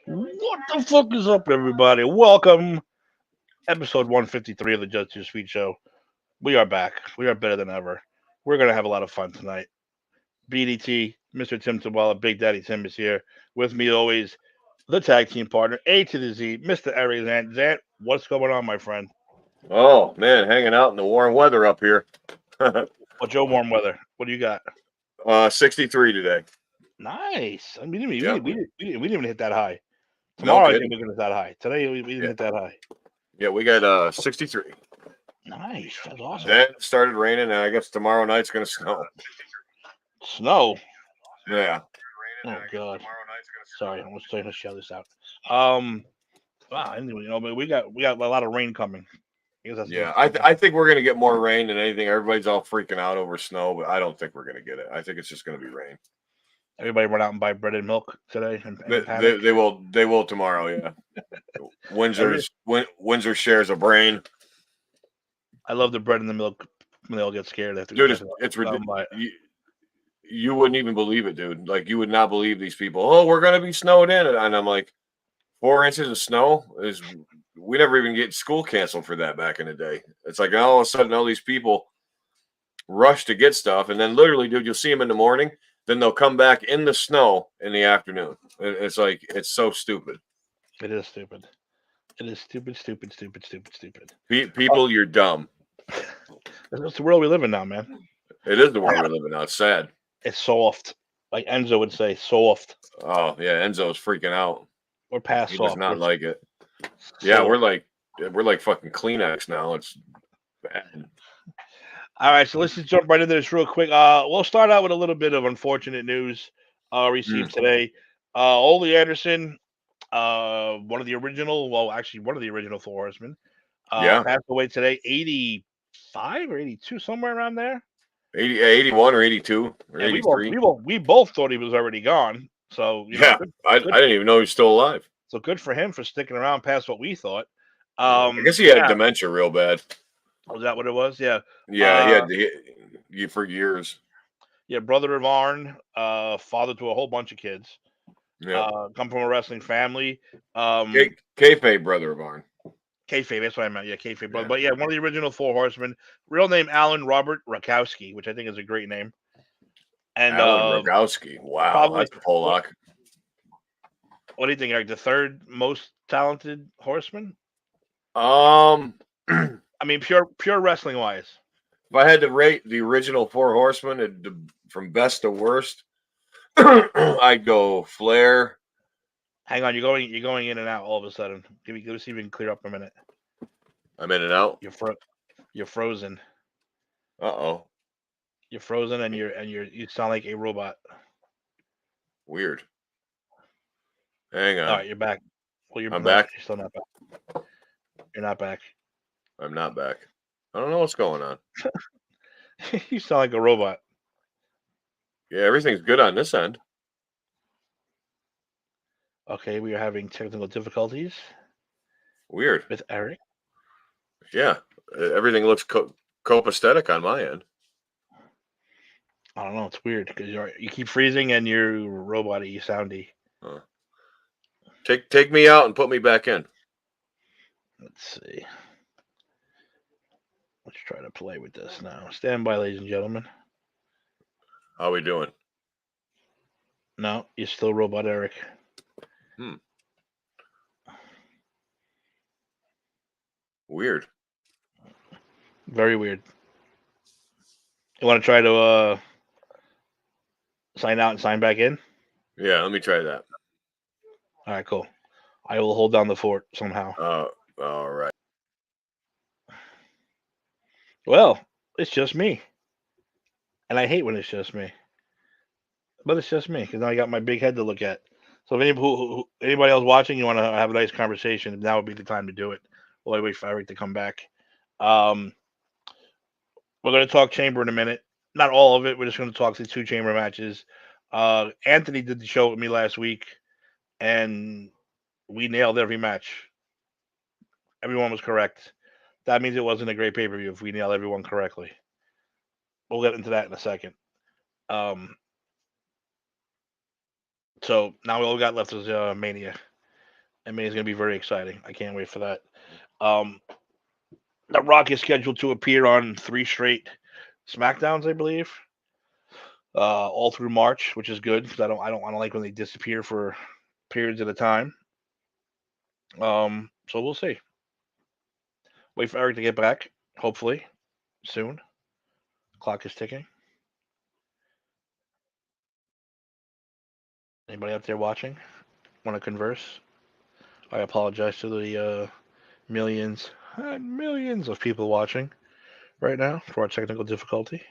What the fuck is up, everybody? Welcome, episode 153 of the Just Too Sweet Show. We are back. We are better than ever. We're gonna have a lot of fun tonight. BDT, Mr. Tim Tawala, Big Daddy Tim is here with me always. The tag team partner, A to the Z, Mr. Eric Zant. Zant, what's going on, my friend? Oh man, hanging out in the warm weather up here. What's your warm weather? What do you got? 63 today. Nice. I mean, we Yeah, didn't, we didn't, we didn't, we didn't even hit that high. no Tomorrow, I think kidding. we're gonna hit that high. Today, we didn't Yeah, hit that high. yeah, we got 63. Nice. That's awesome. Then it started raining, and I guess tomorrow night's gonna snow. Snow. Yeah, Oh God. Sorry, I'm just trying to shout this out. Um, wow. Anyway, but we got a lot of rain coming. I guess yeah. that's I think we're gonna get more rain than anything. Everybody's all freaking out over snow, but I don't think we're gonna get it. I think it's just gonna be rain. everybody run out and buy bread and milk today and They, panic. they, they will they will tomorrow. Yeah, Every Windsor shares a brain, I love the bread and the milk when they all get scared. dude. They have to It's go out and buy ridiculous. it. You wouldn't even believe it, dude. Like you would not believe these people. Oh, we're gonna be snowed in, and I'm like, 4 inches of snow is we never even get school canceled for that back in the day. It's like all of a sudden all these people rush to get stuff, and then literally, dude, you'll see them in the morning, then they'll come back in the snow in the afternoon. It's like it's so stupid. It is stupid. It is stupid, stupid, stupid, stupid, stupid. Oh, People, you're dumb. that's the world we live in now, man. It is the world we live in now. It's sad. It's soft, like Enzo would say, soft Oh yeah, Enzo's freaking out. or past He does soft. not What's like it. Yeah, soft? we're like fucking Kleenex now. It's bad. All right, so let's just jump right into this real quick. We'll start out with a little bit of unfortunate news Mm, received today. Ole Anderson, one of the original, well, actually one of the original Four Horsemen, yeah, passed away today, 85 or 82, somewhere around there. 81 or 82 or And 83. we both thought he was already gone. So Yeah, good, I didn't even know he's still alive. so good for him for sticking around past what we thought. I guess he had Yeah, dementia real bad. was that what it was? Yeah. Yeah, Uh, for years. yeah, brother of Arn, father to a whole bunch of kids. Yeah, Come from a wrestling family. Um, kayfabe brother of Arn. Kayfabe, that's what I meant. Yeah, Kayfabe brother. Yeah, But yeah, one of the original Four Horsemen. Real name Alan Robert Rakowski, which I think is a great name. And Alan Rogowski. Wow, probably that's a what Polak. what do you think, Eric? The third most talented horseman? Um, if I mean, pure wrestling wise. I had to rate the original Four Horsemen from best to worst, I'd go Flair. Hang on, you're going in and out all of a sudden. Give us even clear up a minute. I'm in and out. You're frozen. Uh oh, You're frozen, and you sound like a robot. weird. Hang All on, right, you're back. Well, you're I'm no, back. you're still not back. You're not back. I'm not back. I don't know what's going on. You sound like a robot. Yeah, everything's good on this end. Okay, we are having technical difficulties Weird. with Eric. Yeah, everything looks copacetic on my end. I don't know. It's weird because you keep freezing and you're robot-y, you soundy. Uh, take me out and put me back in. Let's see. Let's try to play with this now. Stand by, ladies and gentlemen. How we doing? No, you're still robot Eric. Hmm. Weird. Very weird. You want to try to sign out and sign back in? Yeah, let me try that. All right, cool. I will hold down the fort somehow. All right. Well, it's just me, and I hate when it's just me. But it's just me because now I got my big head to look at. So if anybody else watching, you want to have a nice conversation, now would be the time to do it. While I wait for Eric to come back. Um, we're going to talk chamber in a minute. Not all of it. We're just going to talk the two chamber matches. Anthony did the show with me last week, and we nailed every match. Everyone was correct. That means it wasn't a great pay per view if we nail everyone correctly. We'll get into that in a second. Um, so now all we got left is Mania. I mean, it's going to be very exciting. I can't wait for that. Um, the Rock is scheduled to appear on 3 straight SmackDowns, I believe, all through March, which is good because I don't like when they disappear for periods at a time. So we'll see. Wait for Eric to get back, hopefully soon. Clock is ticking. Anybody out there watching? Want to converse? I apologize to the millions and millions of people watching right now for our technical difficulty.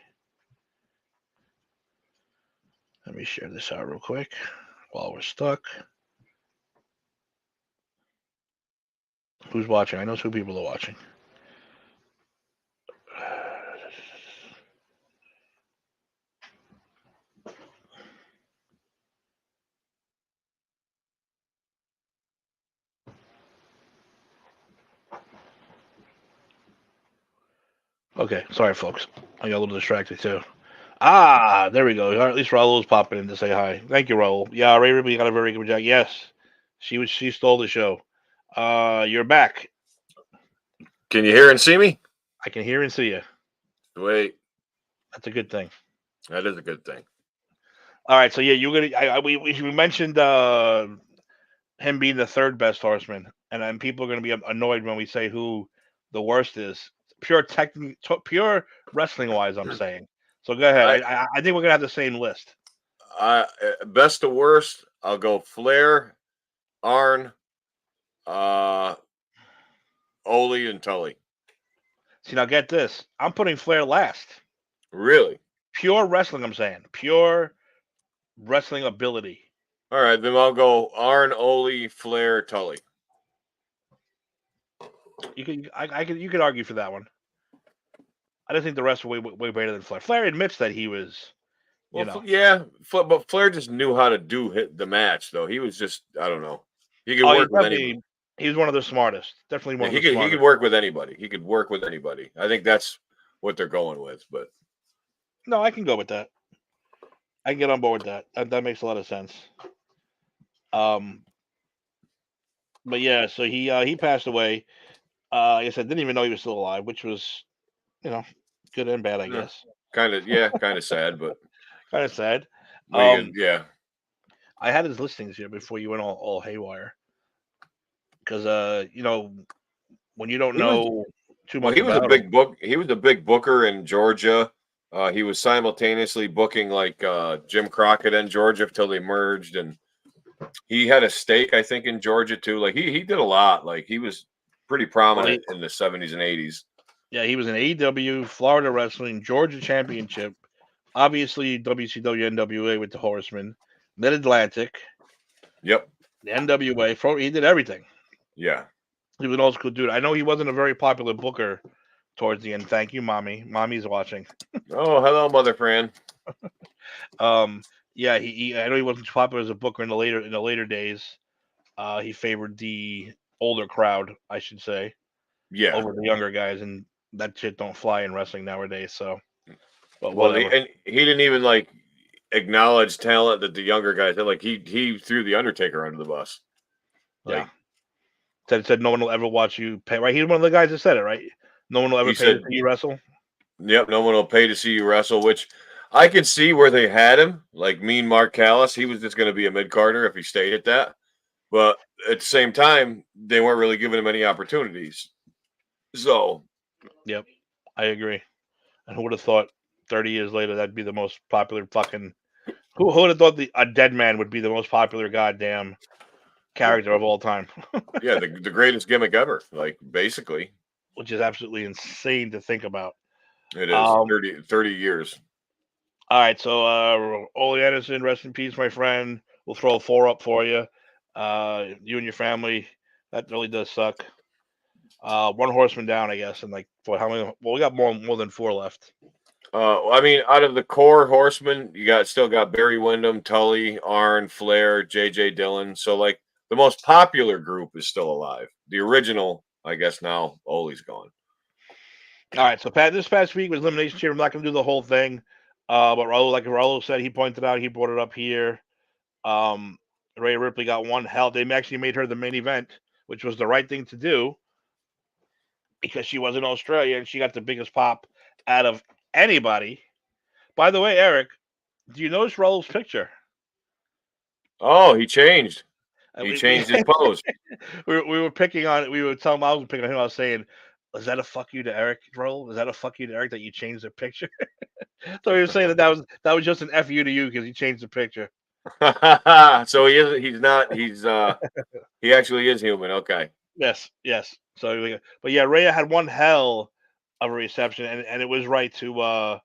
Let me share this out real quick while we're stuck. Who's watching? I know 2 people are watching. Okay, sorry, folks. I got a little distracted too. Ah, there we go. At least Raul's popping in to say hi. Thank you, Raul. Yeah, Ray Ripley got a very good job. Yes, she stole the show. You're back. Can you hear and see me? I can hear and see you. Wait, That's a good thing. that is a good thing. All right, so yeah, you're gonna. We mentioned him being the 3rd best horseman, and then people are gonna be annoyed when we say who the worst is. Pure wrestling wise, I'm saying. So go ahead. I think we're gonna have the same list. Best to worst, I'll go Flair, Arn, uh, Ole, and Tully. See, now get this. I'm putting Flair last. Really? Pure wrestling, I'm saying. Pure wrestling ability. All right, then I'll go Arn, Ole, Flair, Tully. You could argue for that one. I just think the rest were way better than Flair. Flair admits that he was, yeah, but Flair just knew how to do the match, though. He was just, I don't know. He could Oh, work with anybody. he was one of the smartest. Definitely Yeah, one of the smartest. he could work with anybody. He could work with anybody. I think that's what they're going with. But No, I can go with that. I can get on board with that. That makes a lot of sense. Um, but yeah, so he passed away. Like I said, didn't even know he was still alive, which was, good and bad, I guess. kind of sad, but Kind of sad. yeah. I had his listings here before you went all haywire. Because when you don't know too much he was a about him, big book. He was a big booker in Georgia. He was simultaneously booking like Jim Crockett and Georgia till they merged, and he had a stake, I think, in Georgia too. Like he did a lot. Like he was pretty prominent in the 70s and 80s. Yeah, he was in AEW, Florida Wrestling, Georgia Championship, obviously WCW, NWA with the Horsemen, Mid Atlantic. Yep. The NWA. He did everything. Yeah. He was an old school dude. I know he wasn't a very popular booker towards the end. Thank you, mommy. Mommy's watching. Oh, hello, Mother Fran. Yeah, I know he wasn't too popular as a booker in the later days. He favored the older crowd, I should say, over the younger guys, and that shit don't fly in wrestling nowadays. So, but whatever. He didn't even like acknowledge talent that the younger guys had. Like he threw the Undertaker under the bus. Like, said no one will ever watch you pay. Right, he's one of the guys that said it. Right, no one will ever pay to see you wrestle. Yep, no one will pay to see you wrestle. Which I could see where they had him. Like Mean Mark Callis, he was just going to be a mid carder if he stayed at that. But at the same time, they weren't really giving him any opportunities. So, yep, I agree. And who would have thought 30 years later that'd be the most popular fucking? Who would have thought a dead man would be the most popular goddamn character of all time? Yeah, the greatest gimmick ever, like basically. Which is absolutely insane to think about. It is 30 years. All right, so Ole Anderson, rest in peace, my friend. We'll throw a 4 up for you. You and your family. That really does suck. 1 horseman down, I guess, and like for how many? Well, we got more than 4 left. I mean, out of the core horsemen, you still got Barry Windham, Tully, Arn, Flair, J.J. Dillon. So like the most popular group is still alive. The original, I guess now Ole's gone. All right, so this past week was Elimination Chamber. I'm not going to do the whole thing, but Raul, like Raul said, he pointed out, he brought it up here. Rhea Ripley got one hell. They actually made her the main event, which was the right thing to do because she was in Australia and she got the biggest pop out of anybody. By the way, Eric, do you notice Raul's picture? Oh, he changed. He We changed his pose. we were picking on it. We were telling him I was picking on him. I was saying, "Was that a fuck you to Eric, Raul? Was that a fuck you to Eric that you changed the picture?" So he was saying that was just an F you to you because he changed the picture. So he is. He's not. He actually is human. Okay. Yes. So, but yeah, Rhea had one hell of a reception, and it was right to uh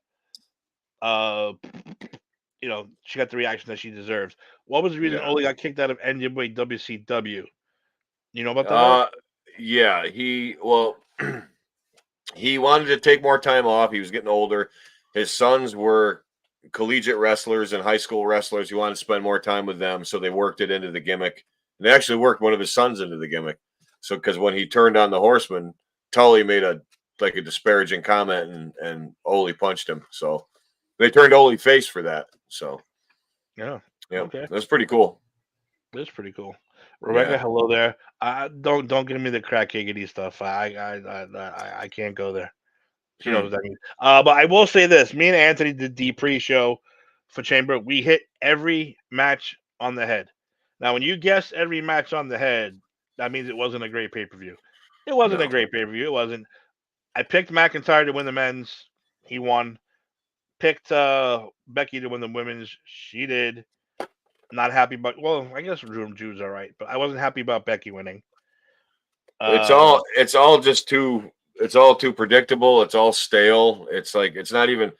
she got the reaction that she deserves. What was the reason Yeah. Ole got kicked out of NWA WCW? You know about that, Eric? Uh. Yeah. He wanted to take more time off. He was getting older. His sons were collegiate wrestlers and high school wrestlers. He wanted to spend more time with them, so they worked it into the gimmick. They actually worked one of his sons into the gimmick. So because when he turned on the Horseman, Tully made a disparaging comment, and Ole punched him. So they turned Ole face for that. So Yeah. yeah, Okay. that's pretty cool. That's pretty cool. Rebecca, Yeah. hello there. Don't give me the crack giggity stuff. I can't go there. She knows what that means. But I will say this: me and Anthony did the pre-show for Chamber. We hit every match on the head. Now, when you guess every match on the head, that means it wasn't a great pay-per-view. It wasn't a No. great pay-per-view. It wasn't. I picked McIntyre to win the men's. He won. Picked Becky to win the women's. She did. Not happy about. Well, I guess Drew's all right, but I wasn't happy about Becky winning. It's Uh, all it's all just too it's all too predictable. It's all stale. It's like it's not even.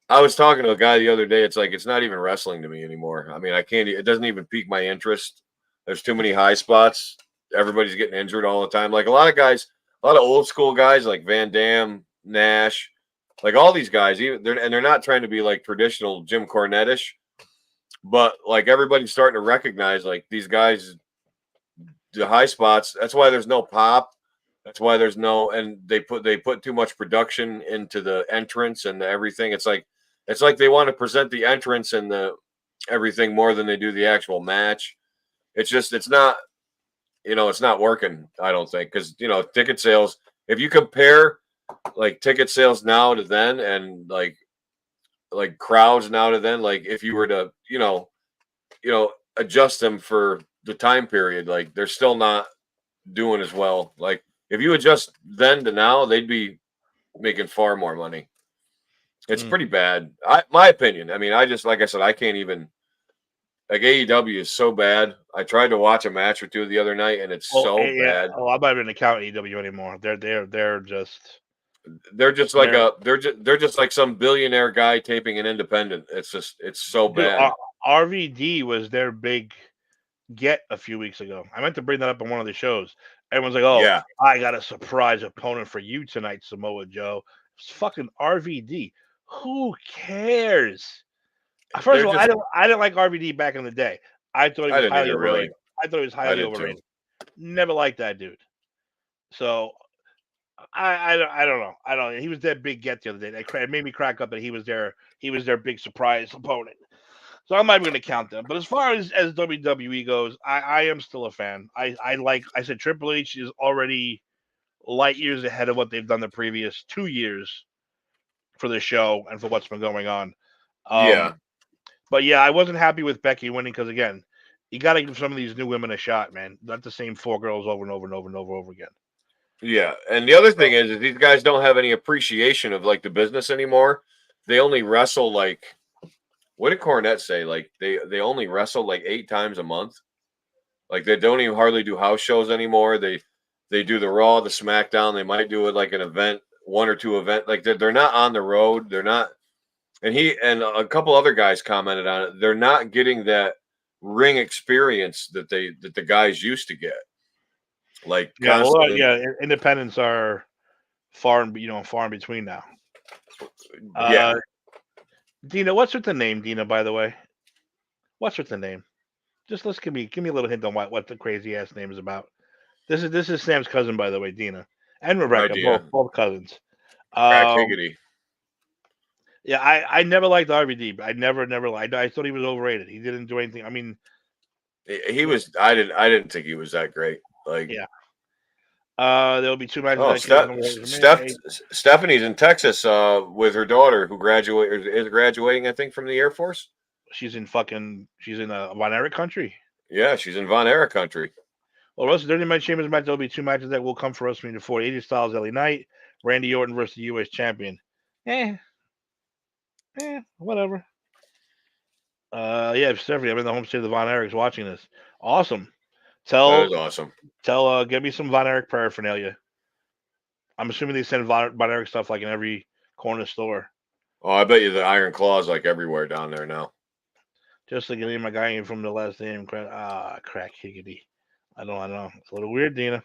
I was talking to a guy the other day. It's like it's not even wrestling to me anymore. I mean, I can't. It doesn't even pique my interest. There's too many high spots. Everybody's getting injured all the time. Like a lot of guys, a lot of old school guys like Van Dam, Nash, like all these guys. Even they're not trying to be like traditional Jim Cornette-ish, but like everybody's starting to recognize like these guys, the high spots. That's why there's no pop. That's why there's no, and they put too much production into the entrance and everything. It's like they want to present the entrance and the everything more than they do the actual match. It's not, it's not working. I don't think because ticket sales. If you compare like ticket sales now to then, and like crowds now to then, like if you were to adjust them for the time period, like they're still not doing as well. Like if you adjust then to now, they'd be making far more money. It's pretty bad. My opinion. I mean, I just like I said, I can't even like AEW is so bad. I tried to watch a match or two the other night, and it's so yeah. bad. Oh, I'm not even account AEW anymore. They're just They're just like they're just like some billionaire guy taping an independent. It's so dude. bad. RVD was their big get a few weeks ago. I meant to bring that up on one of the shows. Everyone's like, "Oh, Yeah, I got a surprise opponent for you tonight, Samoa Joe." It's fucking RVD. Who cares? First they're of all, just. I didn't like RVD back in the day. I thought he I was didn't highly either really. overrated. I thought he was I highly did too. overrated. Never liked that dude. So I don't know. I don't know. He was their big get the other day. It made me crack up that he was their big surprise opponent. So I'm not even going to count them. But as far as WWE goes, I am still a fan. I said Triple H is already light years ahead of what they've done the previous 2 years for the show and for what's been going on. Yeah, But yeah, I wasn't happy with Becky winning because again, you got to give some of these new women a shot, man. Not the same four girls over and over and over and over again. yeah. And the other thing is these guys don't have any appreciation of like the business anymore. They only wrestle like what did Cornette say? Like they only wrestle like 8 times a month. Like they don't even hardly do house shows anymore. They do the Raw, the SmackDown. They might do it like an event, one or two event. Like they're not on the road. They're not. And he and a couple other guys commented on it. They're not getting that ring experience that the guys used to get. Like Yeah, well, constantly. yeah, independents are far and far in between now. Yeah. Dina, what's with the name, Dina? By the way, what's with the name? Just let's give me a little hint on what the crazy ass name is about. This is Sam's cousin, by the way, Dina and Right, Rebecca, yeah. both cousins. Crack Um, higgity. yeah, I never liked RVD. I never liked. I thought he was overrated. He didn't do anything. I mean, He was. I didn't think he was that great. Like, Yeah. There'll be 2 matches oh, that kills them for me. Stephanie's in Texas with her daughter who is graduating, I think, from the Air Force. She's in Von Erich country. Yeah, she's in Von Erich country. Well, Russell 30 Man Chambers match. There'll be 2 matches that will come for WrestleMania 40. AJ Styles, LA Knight, Randy Orton versus the U.S. Champion. Whatever. Yeah, Stephanie, I'm in the home state of the Von Erichs watching this. Awesome. That is awesome. Get me some Von Erich paraphernalia. I'm assuming they send Von Erich stuff like in every corner store. Oh, I bet you the Iron Claw's like everywhere down there now. Just like my guy from the last name, crack higgity. I don't know. It's a little weird, Dina.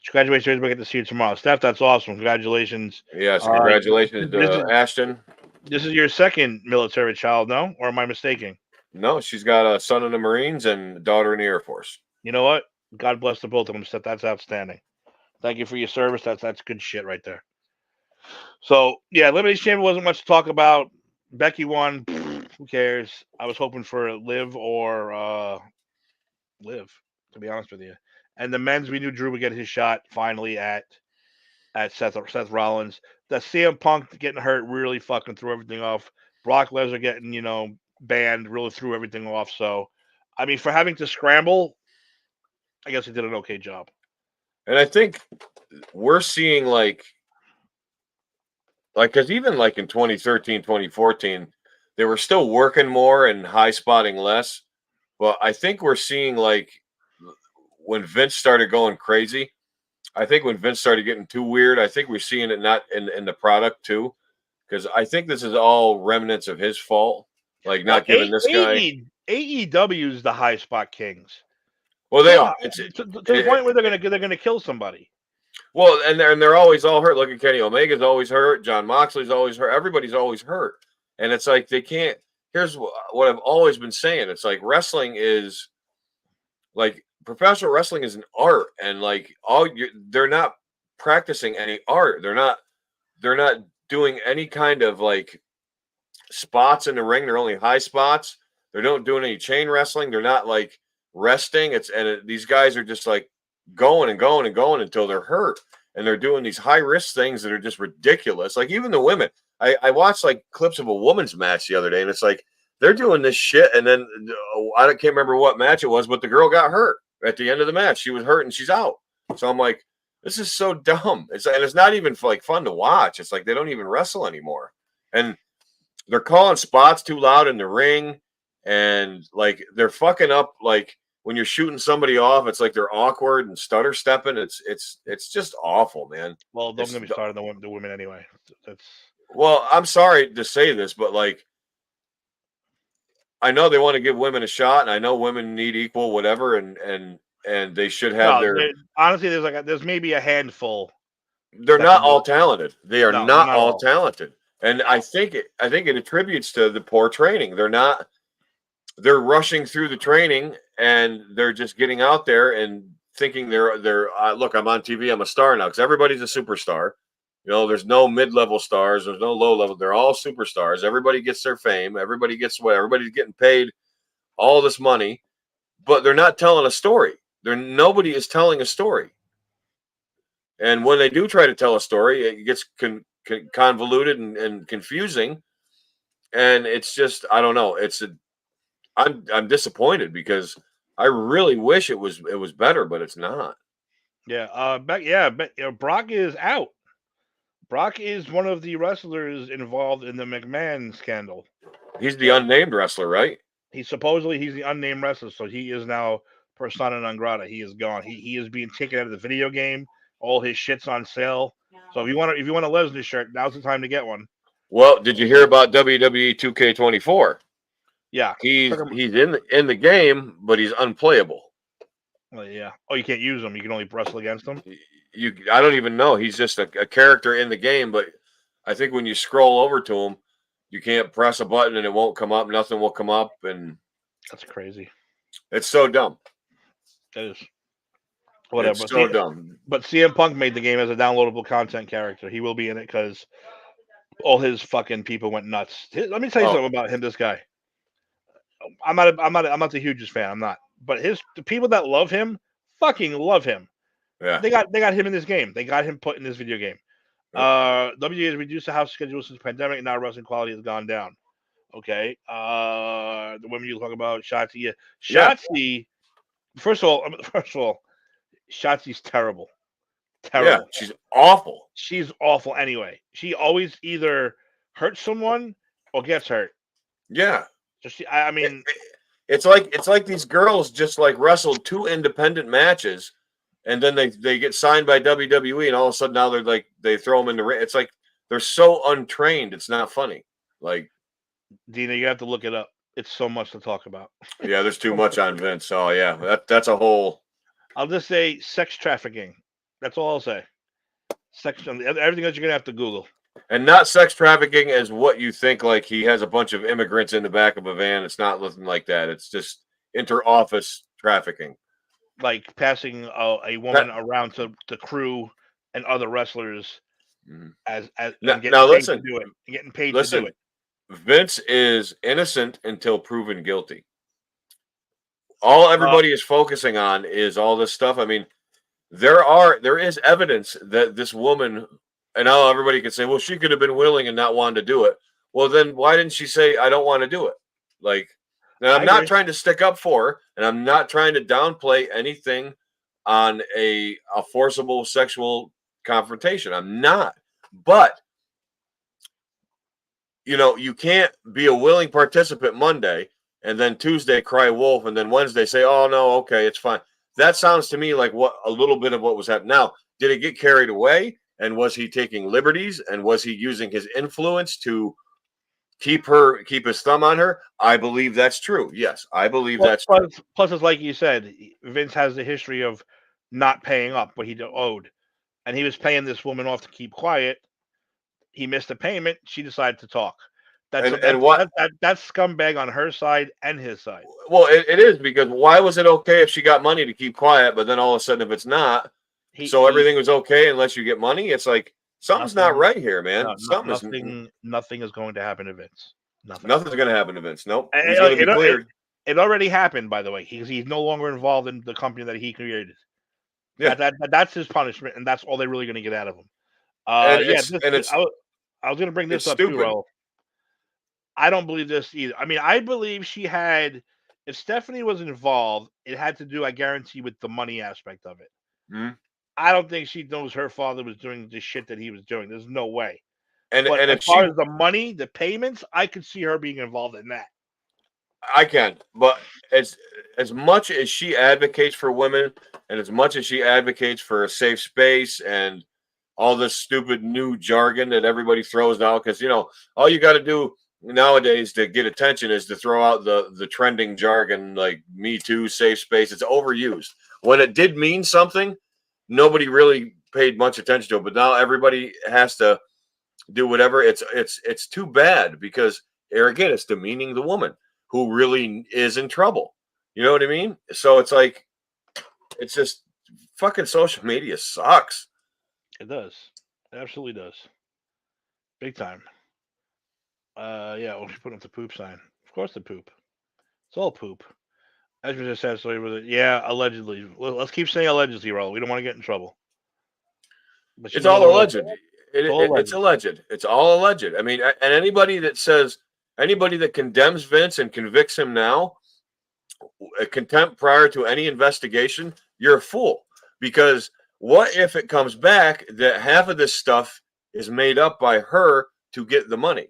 Congratulations, we get to see you tomorrow. Steph, that's awesome. Congratulations. Yes, congratulations to Ashton. This is your second military child, no? Or am I mistaken? No, she's got a son in the Marines and a daughter in the Air Force. You know what? God bless the both of them, Steph. That's outstanding. Thank you for your service. That's good shit right there. So, yeah, Elimination Chamber wasn't much to talk about. Becky won. Who cares? I was hoping for Liv or Liv, to be honest with you. And the men's, we knew Drew would get his shot finally at Seth Rollins. The CM Punk getting hurt really fucking threw everything off. Brock Lesnar getting, banned really threw everything off. So, I mean, for having to scramble, I guess he did an okay job. And I think we're seeing like because even like in 2013, 2014, they were still working more and high spotting less. But I think we're seeing like when Vince started going crazy, I think when Vince started getting too weird, I think we're seeing it not in the product too. Because I think this is all remnants of his fault. Like not giving this guy. AEW is the high spot kings. Well, they are. To the point where they're gonna kill somebody. Well, and they're always all hurt. Look at Kenny Omega's always hurt. John Moxley's always hurt. Everybody's always hurt. And it's like they can't. Here's what I've always been saying. It's like wrestling is like professional wrestling is an art, and like they're not practicing any art. They're not doing any kind of like spots in the ring. They're only high spots. They're not doing any chain wrestling. They're not like resting. These guys are just like going and going and going until they're hurt, and they're doing these high risk things that are just ridiculous. Like even the women, I watched like clips of a women's match the other day, and it's like they're doing this shit, and then I can't remember what match it was, but the girl got hurt at the end of the match. She was hurt and she's out. So I'm like, this is so dumb. It's not even like fun to watch. It's like they don't even wrestle anymore, and they're calling spots too loud in the ring, and like they're fucking up. Like when you're shooting somebody off, it's like they're awkward and stutter stepping. It's just awful, man. Well, don't get me started on the women anyway. Well, I'm sorry to say this, but like I know they want to give women a shot, and I know women need equal whatever, and they should have honestly, there's maybe a handful. They're not all talented. They are not all talented, and I think it attributes to the poor training. They're rushing through the training, and they're just getting out there and thinking they're look, I'm on TV, I'm a star now, because everybody's a superstar. There's no mid-level stars, there's no low-level. They're all superstars. Everybody gets their fame. Everybody gets what? Everybody's getting paid all this money, but they're not telling a story. Nobody is telling a story. And when they do try to tell a story, it gets convoluted and confusing. And it's just, I don't know. I'm disappointed because I really wish it was better, but it's not. Yeah. Brock is out. Brock is one of the wrestlers involved in the McMahon scandal. He's the unnamed wrestler, right? He's the unnamed wrestler, so he is now persona non grata. He is gone. He is being taken out of the video game. All his shit's on sale. So if you want a Lesnar shirt, now's the time to get one. Well, did you hear about WWE 2K24? Yeah, he's in the game, but he's unplayable. Well, yeah. Oh, you can't use him. You can only wrestle against him. I don't even know. He's just a character in the game, but I think when you scroll over to him, you can't press a button and it won't come up. Nothing will come up, and that's crazy. It's so dumb. It is. Whatever. It's so dumb. But CM Punk made the game as a downloadable content character. He will be in it because all his fucking people went nuts. Let me tell you something about him. This guy. I'm not the hugest fan. I'm not. but the people that love him fucking love him. Yeah. They got him in this game. They got him put in this video game. WWE has reduced the house schedule since the pandemic, and now wrestling quality has gone down. Okay. The women you talk about, Shotzi. Yeah. Shotzi. First of all, Shotzi's terrible. Terrible. Yeah, she's awful. She's awful anyway. She always either hurts someone or gets hurt. Yeah. So I mean, it's like these girls just like wrestled 2 independent matches, and then they get signed by WWE, and all of a sudden now they're like they throw them in the ring. It's like they're so untrained. It's not funny. Like, Dina, you have to look it up. It's so much to talk about. Yeah, there's too much on Vince. Oh yeah, that's a whole. I'll just say sex trafficking. That's all I'll say. Everything else you're gonna have to Google. And not sex trafficking as what you think. Like he has a bunch of immigrants in the back of a van. It's not nothing like that. It's just inter-office trafficking. Like passing a woman around to the crew and other wrestlers as now listen, getting paid to do it. Vince is innocent until proven guilty. All everybody is focusing on is all this stuff. I mean, there is evidence that this woman, and now everybody can say, well, she could have been willing and not wanting to do it. Well, then why didn't she say, I don't want to do it? Like, now I'm not trying to stick up for her, and I'm not trying to downplay anything on a forcible sexual confrontation. I'm not. But, you can't be a willing participant Monday and then Tuesday cry wolf and then Wednesday say, oh, no, okay, it's fine. That sounds to me like a little bit of what was happening. Now, did it get carried away? And was he taking liberties? And was he using his influence to keep his thumb on her? I believe that's true. Yes, I believe that's true. Plus, it's like you said, Vince has the history of not paying up what he owed. And he was paying this woman off to keep quiet. He missed a payment. She decided to talk. That's scumbag on her side and his side. Well, it is, because why was it okay if she got money to keep quiet, but then all of a sudden if it's not, everything was okay unless you get money? It's like something's not right here, man. Nothing is going to happen to Vince. Nothing's going to happen to Vince. Nope. He's going to be cleared. It already happened, by the way. He's no longer involved in the company that he created. Yeah, that's his punishment, and that's all they're really going to get out of him. I was going to bring this up too, Raul. I don't believe this either. I mean, I believe if Stephanie was involved, it had to do, I guarantee, with the money aspect of it. Mm-hmm. I don't think she knows her father was doing the shit that he was doing. There's no way. And as far as the money, the payments, I could see her being involved in that. I can, but as much as she advocates for women, and as much as she advocates for a safe space and all this stupid new jargon that everybody throws out, because all you got to do nowadays to get attention is to throw out the trending jargon like Me Too, safe space. It's overused. When it did mean something, nobody really paid much attention to it, but now everybody has to do whatever. It's too bad, because again, it's demeaning the woman who really is in trouble. You know what I mean? So it's like, it's just fucking social media sucks. It does. It absolutely does. Big time. We'll put up the poop sign. Of course, the poop. It's all poop. As we just said, allegedly. Let's keep saying allegedly, Raul. We don't want to get in trouble. But it's all alleged. It's alleged. It's all alleged. I mean, and anybody that condemns Vince and convicts him now, contempt prior to any investigation, you're a fool. Because what if it comes back that half of this stuff is made up by her to get the money?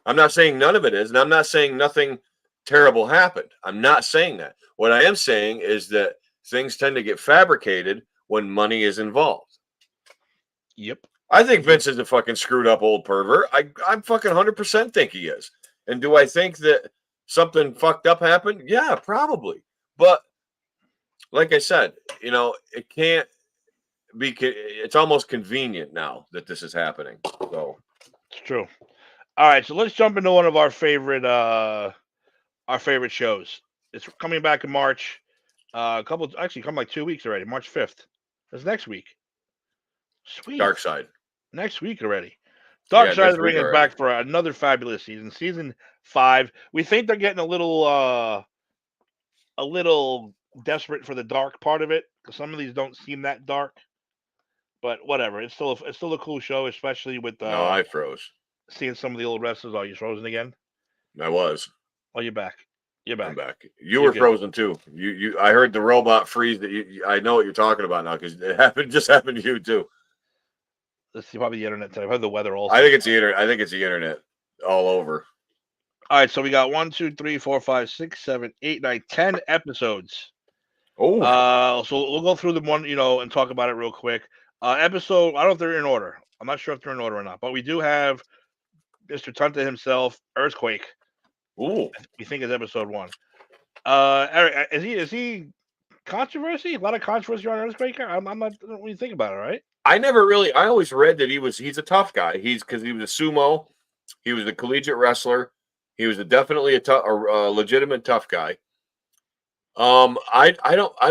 I'm not saying none of it is, and I'm not saying nothing terrible happened. I'm not saying that. What I am saying is that things tend to get fabricated when money is involved. Yep. I think Vince is a fucking screwed up old pervert. I fucking 100% think he is. And do I think that something fucked up happened? Yeah, probably. But like I said, it can't be. It's almost convenient now that this is happening. So it's true. All right, so let's jump into one of our favorite shows. It's coming back in March. Come like 2 weeks already. March 5th. That's next week. Sweet. Darkside. Next week already. Darkside is bringing us back for another fabulous season. Season 5. We think they're getting a little a little desperate for the dark part of it because some of these don't seem that dark. But whatever, it's still a cool show, especially with No, I froze. seeing some of the old wrestlers. Oh, you frozen again? I was. Oh, you're back. You're back. I'm back. You You're were good. frozen too. I heard the robot freeze. I know what you're talking about now because it happened. Just happened to you too. Let's see, probably the internet today. Probably the weather also. I think it's the internet. I think it's the internet all over. All right, so we got 1, 2, 3, 4, 5, 6, 7, 8, 9, 10 episodes. Oh, So we'll go through them one, and talk about it real quick. Episode, I don't know if they're in order. I'm not sure if they're in order or not, but we do have Mr. Tunta himself, Earthquake. ooh. We think is episode 1. Eric, is he controversy? A lot of controversy on Earthquake. I'm not. I don't really think about it, right? I always read that he's a tough guy. Because he was a sumo, he was a collegiate wrestler, he was definitely a legitimate tough guy. I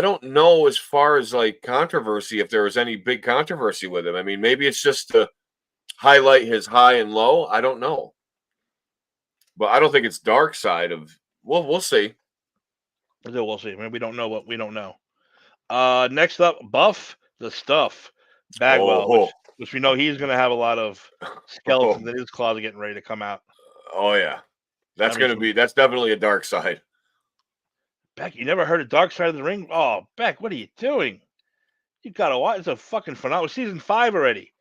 don't know as far as like controversy if there was any big controversy with him. I mean, maybe it's just to highlight his high and low. I don't know, but I don't think it's Darkside of. Well, we'll see. We'll see. Maybe we don't know what we don't know. Next up, Buff the Stuff Bagwell, which we know he's going to have a lot of skeletons in his closet getting ready to come out. Oh yeah, that's definitely a dark side. Beck, you never heard of Dark Side of the Ring? Oh, Beck, what are you doing? You gotta watch. It's a fucking phenomenal. Season 5 already.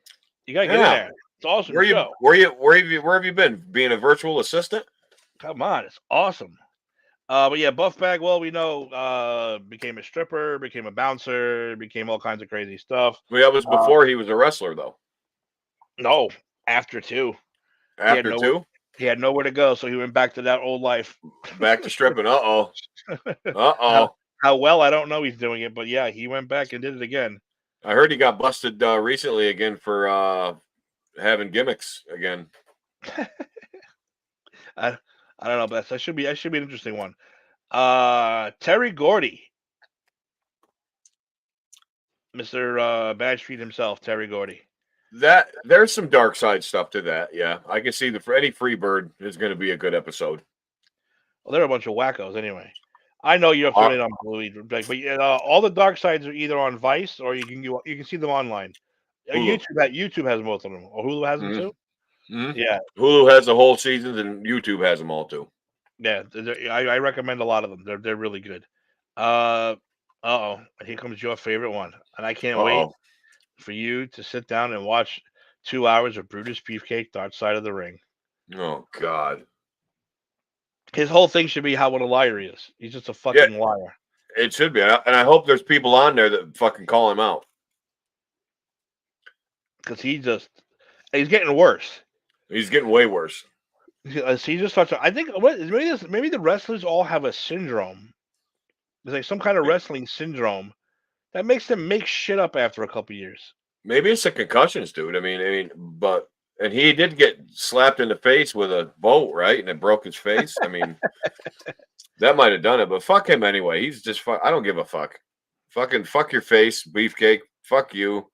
You gotta get in there. It's awesome. Where have you been? Being a virtual assistant? Come on, it's awesome. But yeah, Buff Bagwell, we know, became a stripper, became a bouncer, became all kinds of crazy stuff. Well, that was before he was a wrestler, though. No, after 2. After 2? He had nowhere to go, so he went back to that old life. Back to stripping. How well, I don't know he's doing it, but yeah, he went back and did it again. I heard he got busted recently again for having gimmicks again. I don't know, but that should be an interesting one. Terry Gordy. Mr. Bad Street himself, Terry Gordy. That there's some dark side stuff to that. Yeah, I can see for any Freebird is going to be a good episode. Well, they're a bunch of wackos anyway. I know you're up to date on Bluey, but all the dark sides are either on Vice or you can see them online. YouTube has most of them, or Hulu has them too. Mm-hmm. Yeah, Hulu has the whole seasons, and YouTube has them all too. Yeah, I recommend a lot of them. They're really good. Here comes your favorite one, and I can't wait for you to sit down and watch 2 hours of Brutus Beefcake, Dark Side of the Ring. Oh God. His whole thing should be how what a liar he is. He's just a fucking liar. It should be. And I hope there's people on there that fucking call him out. Because he's getting worse. He's getting way worse. He just starts. I think maybe the wrestlers all have a syndrome. There's like some kind of wrestling syndrome that makes them make shit up after a couple years. Maybe it's the concussions, dude. And he did get slapped in the face with a boat, right? And it broke his face. I mean, that might have done it, but fuck him anyway. He's just I don't give a fuck. Fucking fuck your face, Beefcake. Fuck you.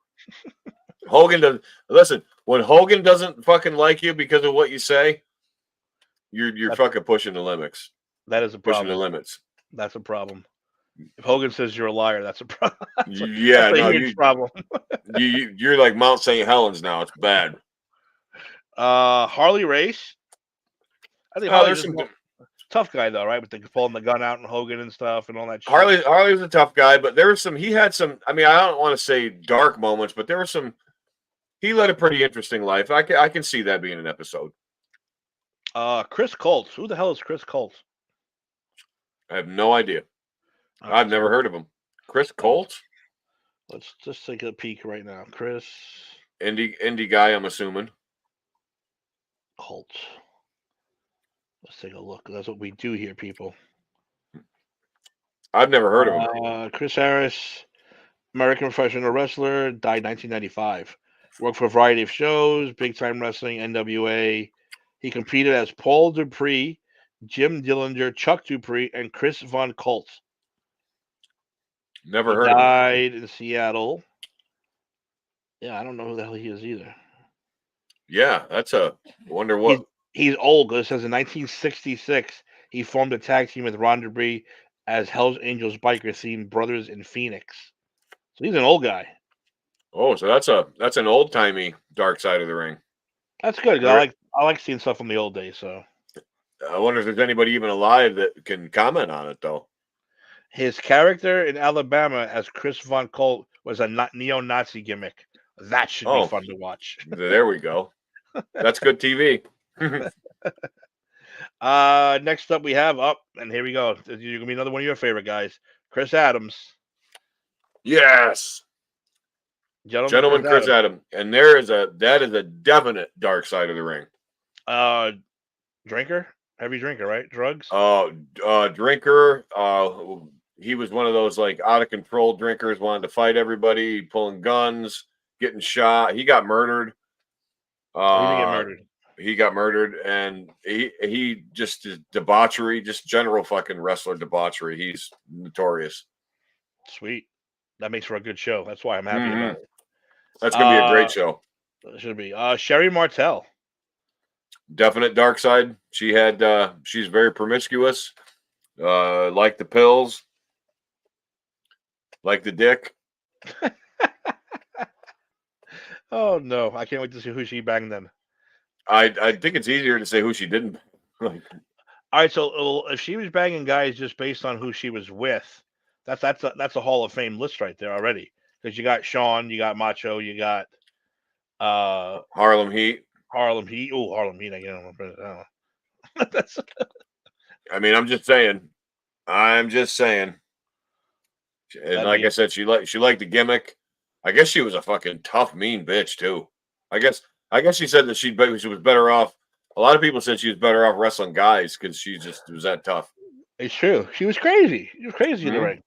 Hogan doesn't listen. When Hogan doesn't fucking like you because of what you say, you're fucking pushing the limits. That is a problem. Pushing the limits. That's a problem. If Hogan says you're a liar, that's a problem. That's a huge problem. You're like Mount St. Helens now. It's bad. Harley Race. I think Harley's a tough guy though, right? With the pulling the gun out and Hogan and stuff and all that shit. Harley's a tough guy, but there was he had some, I mean, I don't want to say dark moments, but there were some, he led a pretty interesting life. I can see that being an episode. Chris Colt. Who the hell is Chris Colt? I have no idea. I've never heard of him. Chris Colt? Let's just take a peek right now. Chris. Indie guy, I'm assuming. Colt. Let's take a look. That's what we do here, people. I've never heard of him. Chris Harris, American professional wrestler, died 1995. Worked for a variety of shows, Big Time Wrestling, NWA. He competed as Paul Dupree, Jim Dillinger, Chuck Dupree, and Chris Von Colt. Never heard of him. Died in Seattle. Yeah, I don't know who the hell he is either. Yeah, wonder what. He's old. It says in 1966, he formed a tag team with Ron Dupree as Hell's Angels biker themed Brothers in Phoenix. So he's an old guy. Oh, so that's an old timey Dark Side of the Ring. That's good. 'Cause I like seeing stuff from the old days. So I wonder if there's anybody even alive that can comment on it though. his character in Alabama as Chris Von Colt was a neo-Nazi gimmick. That should be fun to watch. There we go. That's good TV. Next up we have and here we go. You're gonna be another one of your favorite guys, Chris Adams. Yes. Gentleman Chris Adams. And that is a definite Dark Side of the Ring. Drinker? Heavy drinker, right? Drugs? Drinker. He was one of those like out of control drinkers, wanted to fight everybody, pulling guns, getting shot. He got murdered. He didn't get murdered. He got murdered, and he just debauchery, just general fucking wrestler debauchery. He's notorious. Sweet. That makes for a good show. That's why I'm happy about it. That's gonna be a great show. It should be. Sherry Martel. Definite Dark Side. She's very promiscuous. Like the pills. Like the dick. Oh no! I can't wait to see who she banged then. I think it's easier to say who she didn't. All right, so if she was banging guys just based on who she was with, that's a Hall of Fame list right there already. Because you got Shawn, you got Macho, you got Harlem Heat. Harlem Heat. Oh, Harlem Heat. I get on. That's. I mean, I'm just saying. And like I said, she liked the gimmick. I guess she was a fucking tough, mean bitch too. I guess she said that she was better off. A lot of people said she was better off wrestling guys because she just was that tough. It's true. She was crazy. She was crazy in the ring.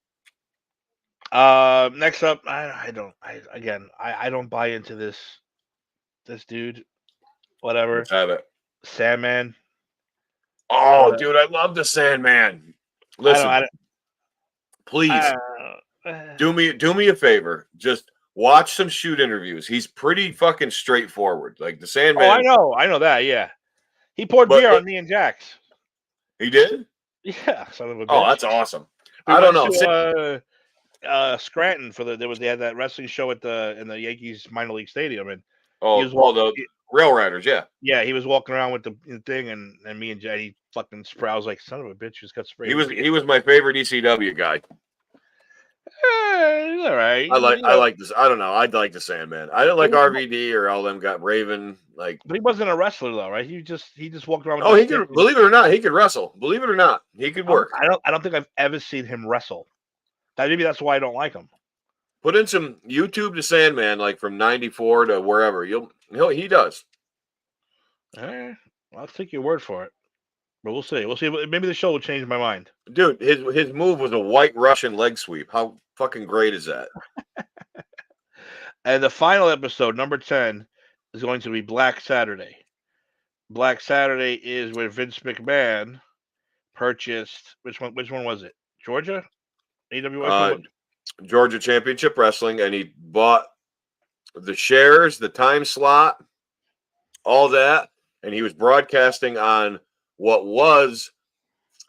Next up, I don't buy into this dude. Whatever. Let's have it. Sandman. Oh, dude, I love the Sandman. Listen, please do me a favor. Just watch some shoot interviews. He's pretty fucking straightforward. Like the Sandman. Oh, I know that. Yeah, he poured beer on me and Jax. He did. Yeah, son of a bitch. Oh, that's awesome. I don't know. Scranton they had that wrestling show in the Yankees minor league stadium, and the Rail Riders, yeah. Yeah, he was walking around with the thing, and me and Jenny fucking spray. I was like, son of a bitch, just got sprayed. He was my favorite ECW guy. He's all right. I like this. I don't know. I like the Sandman. I didn't like RVD or all them got Raven. Like, but he wasn't a wrestler though, right? He just walked around. With he could. Believe it or not, he could wrestle. Believe it or not, he could work. I don't think I've ever seen him wrestle. Maybe that's why I don't like him. Put in some YouTube to Sandman, like from '94 to wherever. He does. I'll take your word for it. But we'll see. Maybe the show will change my mind. Dude, his move was a white Russian leg sweep. How fucking great is that? And the final episode, number 10, is going to be Black Saturday. Black Saturday is where Vince McMahon purchased which one was it? Georgia? AWA? Georgia Championship Wrestling, and he bought the shares, the time slot, all that, and he was broadcasting on what was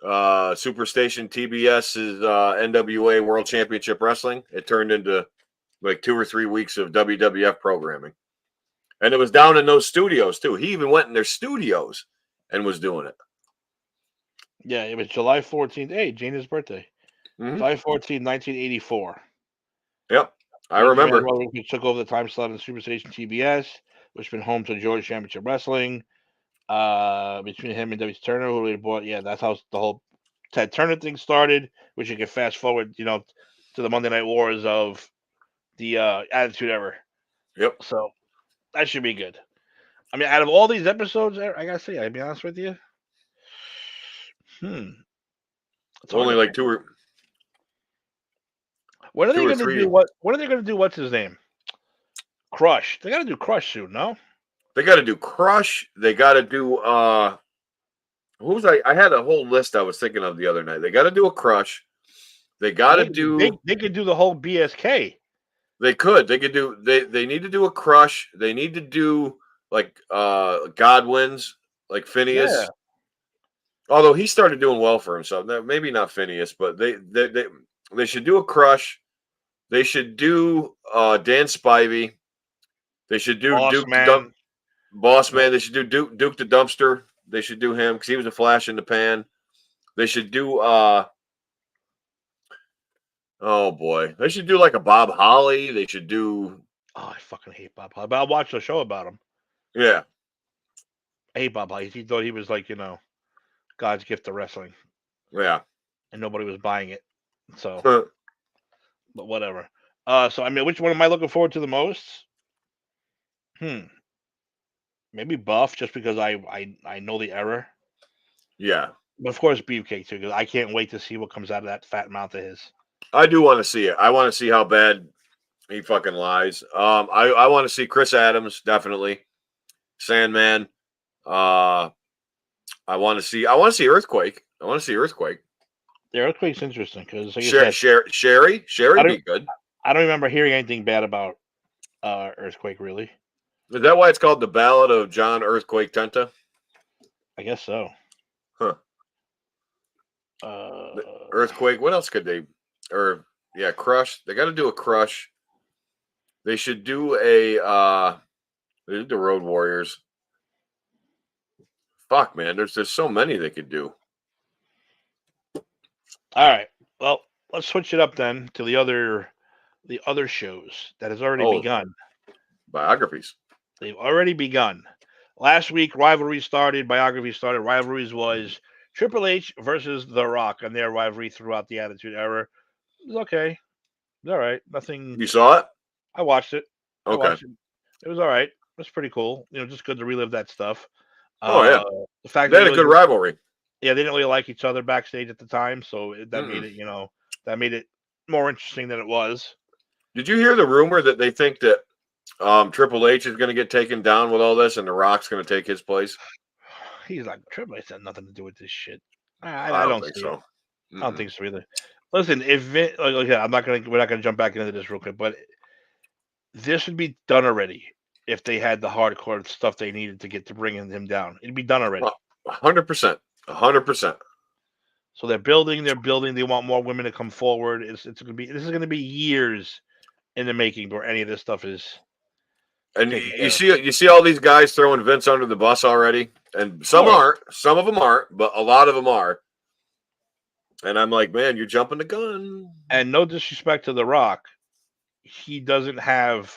Superstation TBS's NWA World Championship Wrestling. It turned into like 2 or 3 weeks of WWF programming. And it was down in those studios, too. He even went in their studios and was doing it. Yeah, it was July 14th. Hey, Gina's birthday. Mm-hmm. July 14th, 1984. Yep, I remember. He took over the time slot in Superstation TBS, which has been home to Georgia Championship Wrestling. Between him and W. Turner, who they bought. Yeah, that's how the whole Ted Turner thing started, which you can fast forward, to the Monday Night Wars of the Attitude Era. Yep. So that should be good. I mean, out of all these episodes, I gotta say, I'll be honest with you. It's only like 2 or. When are they going to do what? When are they going to do? What's his name? Crush. They got to do Crush soon, no? They got to do Crush. They got to do. Who was I had a whole list I was thinking of the other night. They got to do a Crush. They got to do. They could do the whole BSK. They could. They could do. They need to do a Crush. They need to do like Godwin's, like Phineas. Although he started doing well for himself. Maybe not Phineas, but they should do a Crush. They should do Dan Spivey. They should do Boss Duke the man. Boss Yep. Man. They should do Duke the Dumpster. They should do him because he was a flash in the pan. They should do oh boy. They should do like a Bob Holly. They should do Oh, I fucking hate Bob Holly. But I watched a show about him. yeah. I hate Bob Holly. He thought he was like, God's gift to wrestling. Yeah. And nobody was buying it. So, Huh. but whatever. So I mean, which one am I looking forward to the most? Maybe Buff, just because I know the error. Yeah. But of course, Beefcake too, because I can't wait to see what comes out of that fat mouth of his. I do want to see it. I want to see how bad he fucking lies. I want to see Chris Adams, definitely. Sandman. I want to see Earthquake. I want to see Earthquake. The Earthquake's interesting because like Sherry be good. I don't remember hearing anything bad about Earthquake, really. Is that why it's called the Ballad of John Earthquake Tenta? I guess so. Huh. Earthquake. What else could they? Crush. They got to do a Crush. They should do a. They did the Road Warriors. Fuck, man. There's so many they could do. All right. Well, let's switch it up then to the other shows that has already begun. Biographies. They've already begun. Last week, Rivalries started. Biography started. Rivalries was Triple H versus The Rock and their rivalry throughout the Attitude Era. It was okay. It was all right. Nothing. You saw it? I watched it. Okay. It was all right. It was pretty cool. Just good to relive that stuff. Yeah. The fact they had a good rivalry. Yeah, they didn't really like each other backstage at the time, so that made it, that made it more interesting than it was. Did you hear the rumor that they think that Triple H is going to get taken down with all this, and The Rock's going to take his place? He's like, Triple H had nothing to do with this shit. I don't think so. I don't think so either. Listen, we're not gonna jump back into this real quick, but this would be done already if they had the hardcore stuff they needed to get to bringing him down. It'd be done already. 100%. 100%. So they're building. They want more women to come forward. This is gonna be years in the making before any of this stuff is. And you see all these guys throwing Vince under the bus already, and some aren't. Some of them aren't, but a lot of them are. And I'm like, man, you're jumping the gun. And no disrespect to The Rock, he doesn't have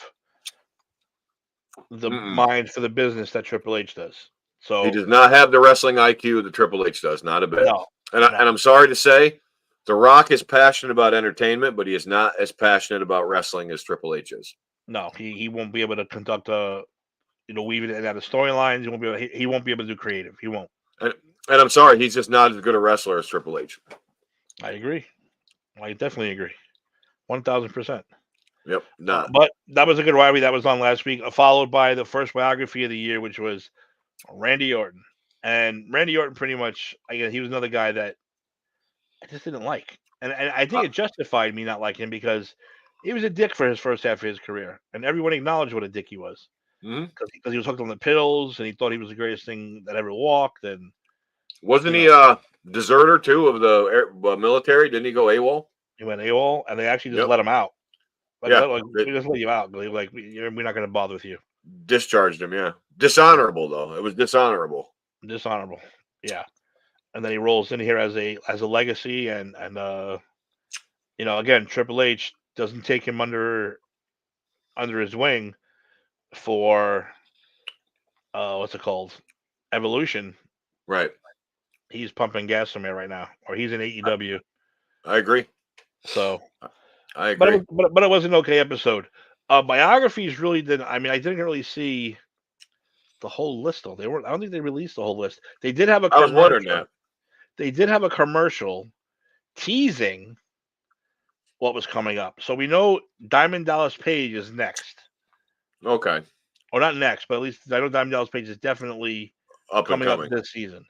the mind for the business that Triple H does. So he does not have the wrestling IQ that Triple H does, not a bit. No, and I'm sorry to say, The Rock is passionate about entertainment, but he is not as passionate about wrestling as Triple H is. No, he won't be able to conduct weave it in out of storylines. He won't be able to do creative. He won't. And I'm sorry, he's just not as good a wrestler as Triple H. I agree. I definitely agree. 1,000%. Yep. Not. But that was a good rivalry that was on last week, followed by the first biography of the year, which was Randy Orton. And Randy Orton pretty much, again, he was another guy that I just didn't like. And I think it justified me not liking him because he was a dick for his first half of his career. And everyone acknowledged what a dick he was. Because he was hooked on the pills and he thought he was the greatest thing that ever walked. And wasn't he a deserter too of the military? Didn't he go AWOL? He went AWOL, and they actually just let him out. We just let you out. We're not going to bother with you. Discharged him, yeah. Dishonorable though. It was dishonorable. Dishonorable, yeah. And then he rolls in here as a legacy, and again, Triple H doesn't take him under his wing for what's it called? Evolution. Right. He's pumping gas from here right now, or he's in AEW. I agree. So I agree. But it was an okay episode. Biographies really didn't. I mean, I didn't really see the whole list though. I don't think they released the whole list. They did have a commercial. I was wondering that. They did have a commercial teasing what was coming up. So we know Diamond Dallas Page is next. Okay. Or not next, but at least I know Diamond Dallas Page is definitely coming up this season.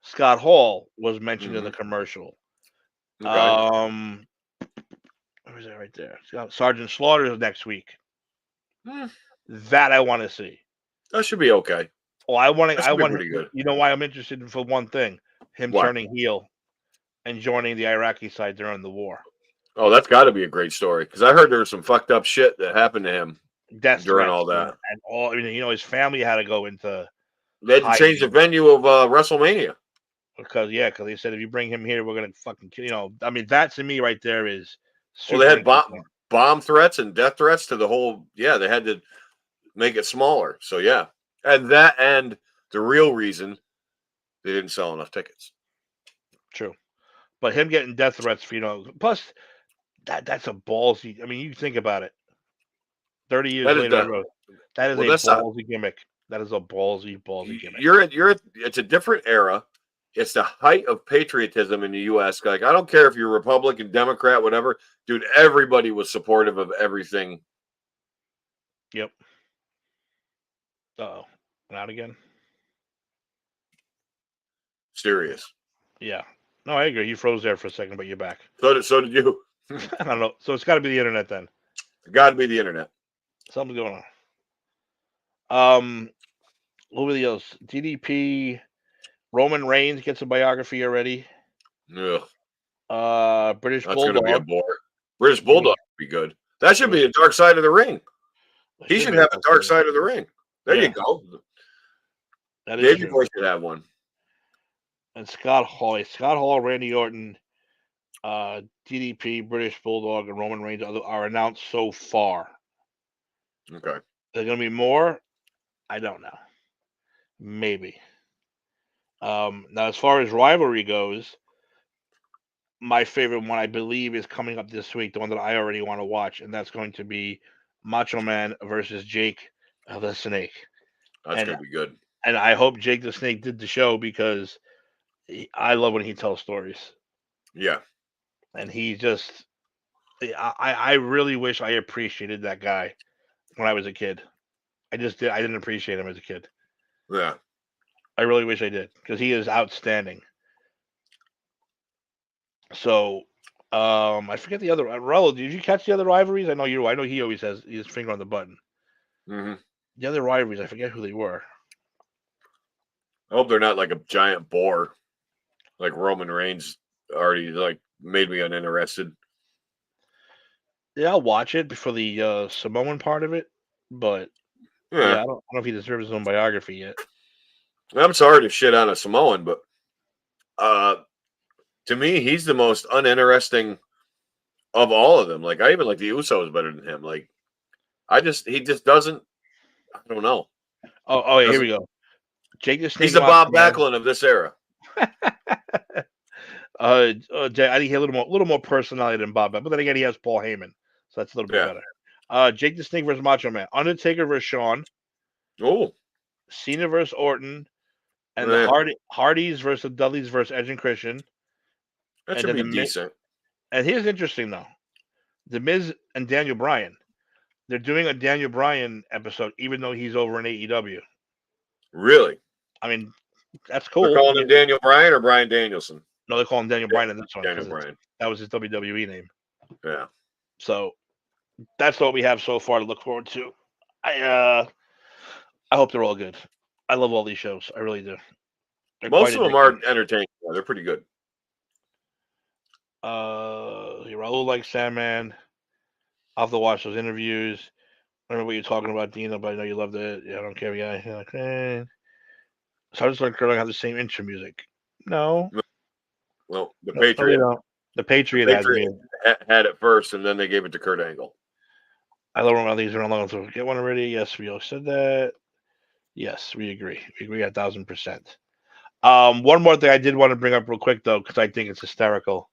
Scott Hall was mentioned in the commercial. Okay. Where is that right there? Sergeant Slaughter is next week. That I want to see. That should be okay. Oh, I want pretty good. You know why I'm interested in for one thing? him What? turning heel and joining the Iraqi side during the war. Oh, that's got to be a great story because I heard there was some fucked up shit that happened to him Death during threats all that. and all. I mean, his family had to go into They had to change the hiding venue of WrestleMania. because they said if you bring him here, we're gonna fucking kill. I mean, that to me right there is Well, they super had interesting. bomb threats and death threats to the whole. Yeah, they had to make it smaller. So yeah, and the real reason they didn't sell enough tickets. True, but him getting death threats for plus that's a ballsy. I mean, you think about it. 30 years That is later, the that is well. a That's not. ballsy gimmick. That is a ballsy gimmick. It's a different era. It's the height of patriotism in the U.S. Like, I don't care if you're Republican, Democrat, whatever, dude. Everybody was supportive of everything. Yep. Uh-oh. Not again. Serious. Yeah. No, I agree. You froze there for a second, but you're back. So did you. I don't know. So it's got to be the internet then. Got to be the internet. Something's going on. What were the others? DDP. Roman Reigns gets a biography already. Ugh. British That's Bulldog. going to be a bore. British Bulldog would be good. That should be a dark side of the ring. He should have a dark side of the ring. There you go. That is Davey Boy should have one. And Scott Hall, Randy Orton, DDP, British Bulldog, and Roman Reigns are announced so far. Okay. There's going to be more? I don't know. Maybe. Now, as far as rivalry goes, my favorite one, I believe, is coming up this week, the one that I already want to watch, and that's going to be Macho Man versus Jake the Snake. That's going to be good. And I hope Jake the Snake did the show because I love when he tells stories. Yeah. And he just, I really wish I appreciated that guy when I was a kid. I didn't appreciate him as a kid. Yeah. I really wish I did because he is outstanding. So, I forget the other. Raul, did you catch the other rivalries? I know you. I know he always has his finger on the button. Mm-hmm. The other rivalries, I forget who they were. I hope they're not like a giant bore, like Roman Reigns already made me uninterested. Yeah, I'll watch it before the Samoan part of it, but yeah, I don't know if he deserves his own biography yet. I'm sorry to shit on a Samoan, but to me, he's the most uninteresting of all of them. Like, I even like the Usos better than him. Like, he just doesn't. I don't know. Oh, here we go. Jake the Snake. He's the Bob Backlund of this era. I think he had a little more personality than Bob, but then again, he has Paul Heyman, so that's a little bit better. Jake the Snake versus Macho Man, Undertaker versus Shawn, Cena versus Orton, and the Hardys versus Dudleys versus Edge and Christian. That should be decent. And here's interesting though, The Miz and Daniel Bryan. They're doing a Daniel Bryan episode, even though he's over in AEW. Really? I mean, that's cool. They're calling him Daniel Bryan or Bryan Danielson? No, they call him Daniel Bryan in this one. Daniel Bryan. That was his WWE name. Yeah. So that's what we have so far to look forward to. I hope they're all good. I love all these shows. I really do. Most of them are entertaining. Yeah, they're pretty good. Raul likes Sandman. I'll have to watch those interviews. I don't know what you're talking about, Dina, but I know you loved it. Yeah, I don't care. Yeah, you're like, man. So I just like don't have the same intro music. No. Well, the Patriot. The Patriot had it first, and then they gave it to Kurt Angle. I love when these are long. So get one already. Yes, we all said that. Yes, we agree. We agree 1,000%. One more thing I did want to bring up real quick though, because I think it's hysterical.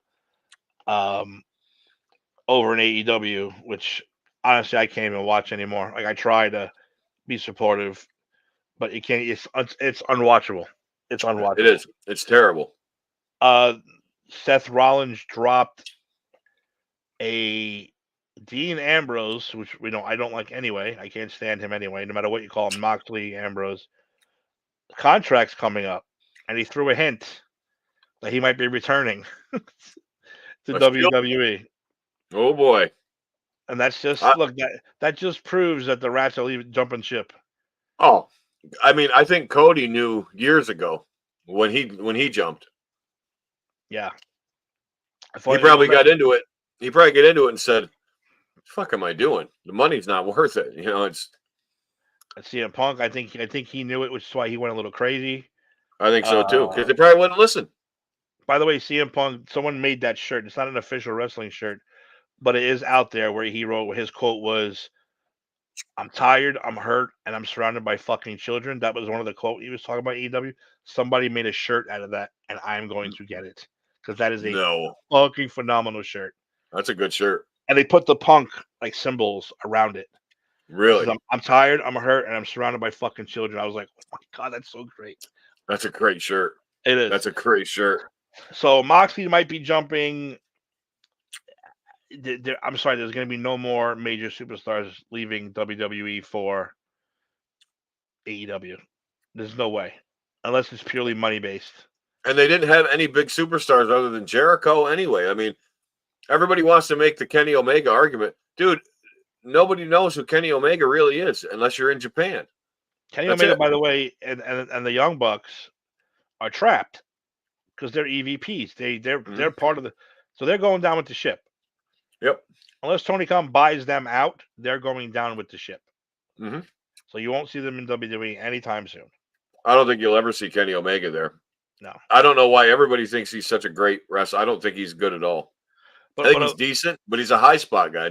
Over in AEW, which honestly I can't even watch anymore. Like I try to be supportive, but you can't. It's unwatchable. It's unwatchable. It is. It's terrible. Seth Rollins dropped a Dean Ambrose, which we know I don't like anyway. I can't stand him anyway, no matter what you call him, Moxley, Ambrose. Contract's coming up, and he threw a hint that he might be returning to WWE. Oh boy! And that's just look that just proves that the Rats are jumping ship. Oh, I mean, I think Cody knew years ago when he jumped. Yeah. He probably got into it. He probably got into it and said, "Fuck, am I doing? The money's not worth it." You know, it's. CM Punk. I think he knew it, which is why he went a little crazy. I think so too, because they probably wouldn't listen. By the way, CM Punk, someone made that shirt. It's not an official wrestling shirt, but it is out there where he wrote, his quote was, "I'm tired, I'm hurt, and I'm surrounded by fucking children." That was one of the quote he was talking about AEW. Somebody made a shirt out of that, and I'm going to get it because that is a No, fucking phenomenal shirt. that's a good shirt. And they put the Punk like symbols around it. Really, I'm tired, I'm hurt, and I'm surrounded by fucking children. I was like, oh my god, that's so great. that's a great shirt. It is. That's a great shirt. So Moxley might be jumping. I'm sorry, there's going to be no more major superstars leaving WWE for AEW. There's no way, unless it's purely money based. And they didn't have any big superstars other than Jericho anyway. I mean, everybody wants to make the Kenny Omega argument. Dude, nobody knows who Kenny Omega really is unless you're in Japan. Kenny Omega, by the way, and the Young Bucks are trapped because they're EVPs. They're part of the, so they're going down with the ship. Yep. Unless Tony Khan buys them out, they're going down with the ship. Mm-hmm. So you won't see them in WWE anytime soon. I don't think you'll ever see Kenny Omega there. No. I don't know why everybody thinks he's such a great wrestler. I don't think he's good at all. I think he's decent, but he's a high spot guy.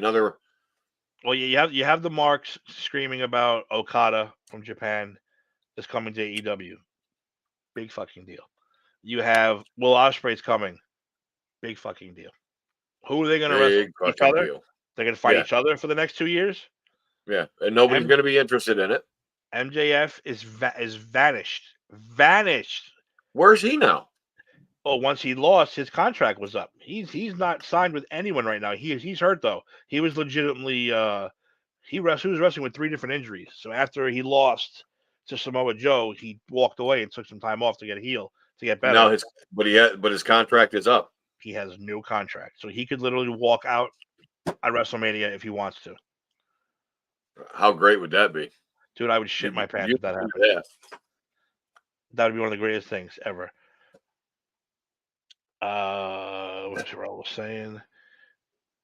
Well, you have the marks screaming about Okada from Japan is coming to AEW. Big fucking deal. You have Will Ospreay's coming. Big fucking deal. Who are they going to wrestle? Each other? Deal. They're going to fight each other for the next 2 years? Yeah, and nobody's going to be interested in it. MJF is vanished. Vanished. Where's he now? Oh, once he lost, his contract was up. He's not signed with anyone right now. He's hurt though. He was legitimately he was wrestling with 3 different injuries. So after he lost to Samoa Joe, he walked away and took some time off to get healed, to get better. Now his contract is up. He has no contract, so he could literally walk out at WrestleMania if he wants to. How great would that be? Dude, I would shit my pants if that happened. Yeah. That would be one of the greatest things ever. What Terrell was saying.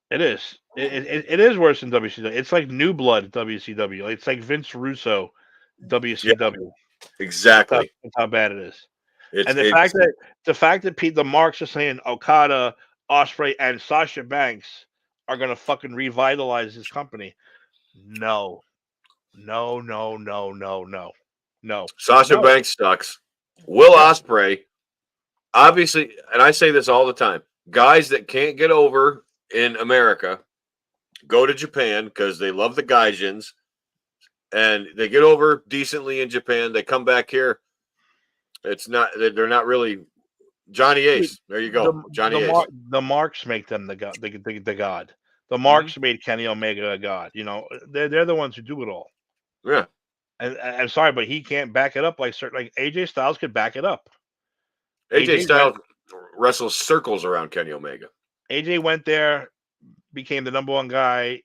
It is. It is worse than WCW. It's like New Blood WCW. It's like Vince Russo WCW. Yeah, exactly. That's how bad it is. And the fact that the marks are saying Okada, Ospreay, and Sasha Banks are gonna fucking revitalize this company. No. Sasha Banks sucks. Will Ospreay, obviously, and I say this all the time, guys that can't get over in America go to Japan because they love the Gaijins, and they get over decently in Japan. They come back here. They're not really Johnny Ace. There you go, Johnny Ace. The marks make them the god. The god. The marks made Kenny Omega a god. You know, they're the ones who do it all. Yeah. And I'm sorry, but he can't back it up like AJ Styles could back it up. AJ Styles wrestles circles around Kenny Omega. AJ went there, became the number 1 guy,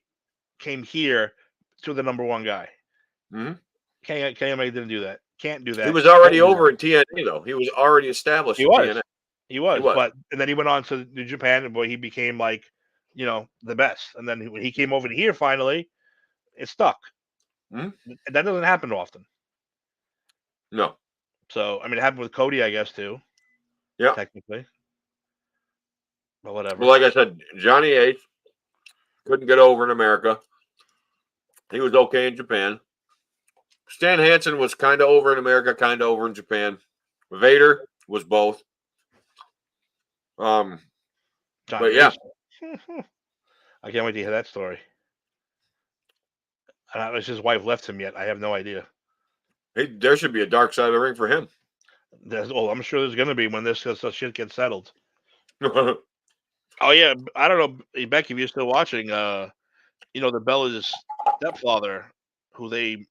came here to the number 1 guy. Mm-hmm. Kenny Omega didn't do that. Can't do that. He was already over in TNA, though. He was already established in TNA. He was. But and then he went on to Japan, and boy, he became like, you know, the best. And then when he came over here, finally, it stuck. Mm-hmm. That doesn't happen often. No. So I mean, it happened with Cody, I guess, too. Yeah. Technically. But whatever. Well, like I said, Johnny Ace couldn't get over in America. He was okay in Japan. Stan Hansen was kind of over in America, kind of over in Japan. Vader was both. But yeah. I can't wait to hear that story. I don't know if his wife left him yet. I have no idea. There should be a dark side of the ring for him. I'm sure there's going to be when this shit gets settled. Oh, yeah. I don't know, Becky, if you're still watching, you know, the Bella's stepfather, who they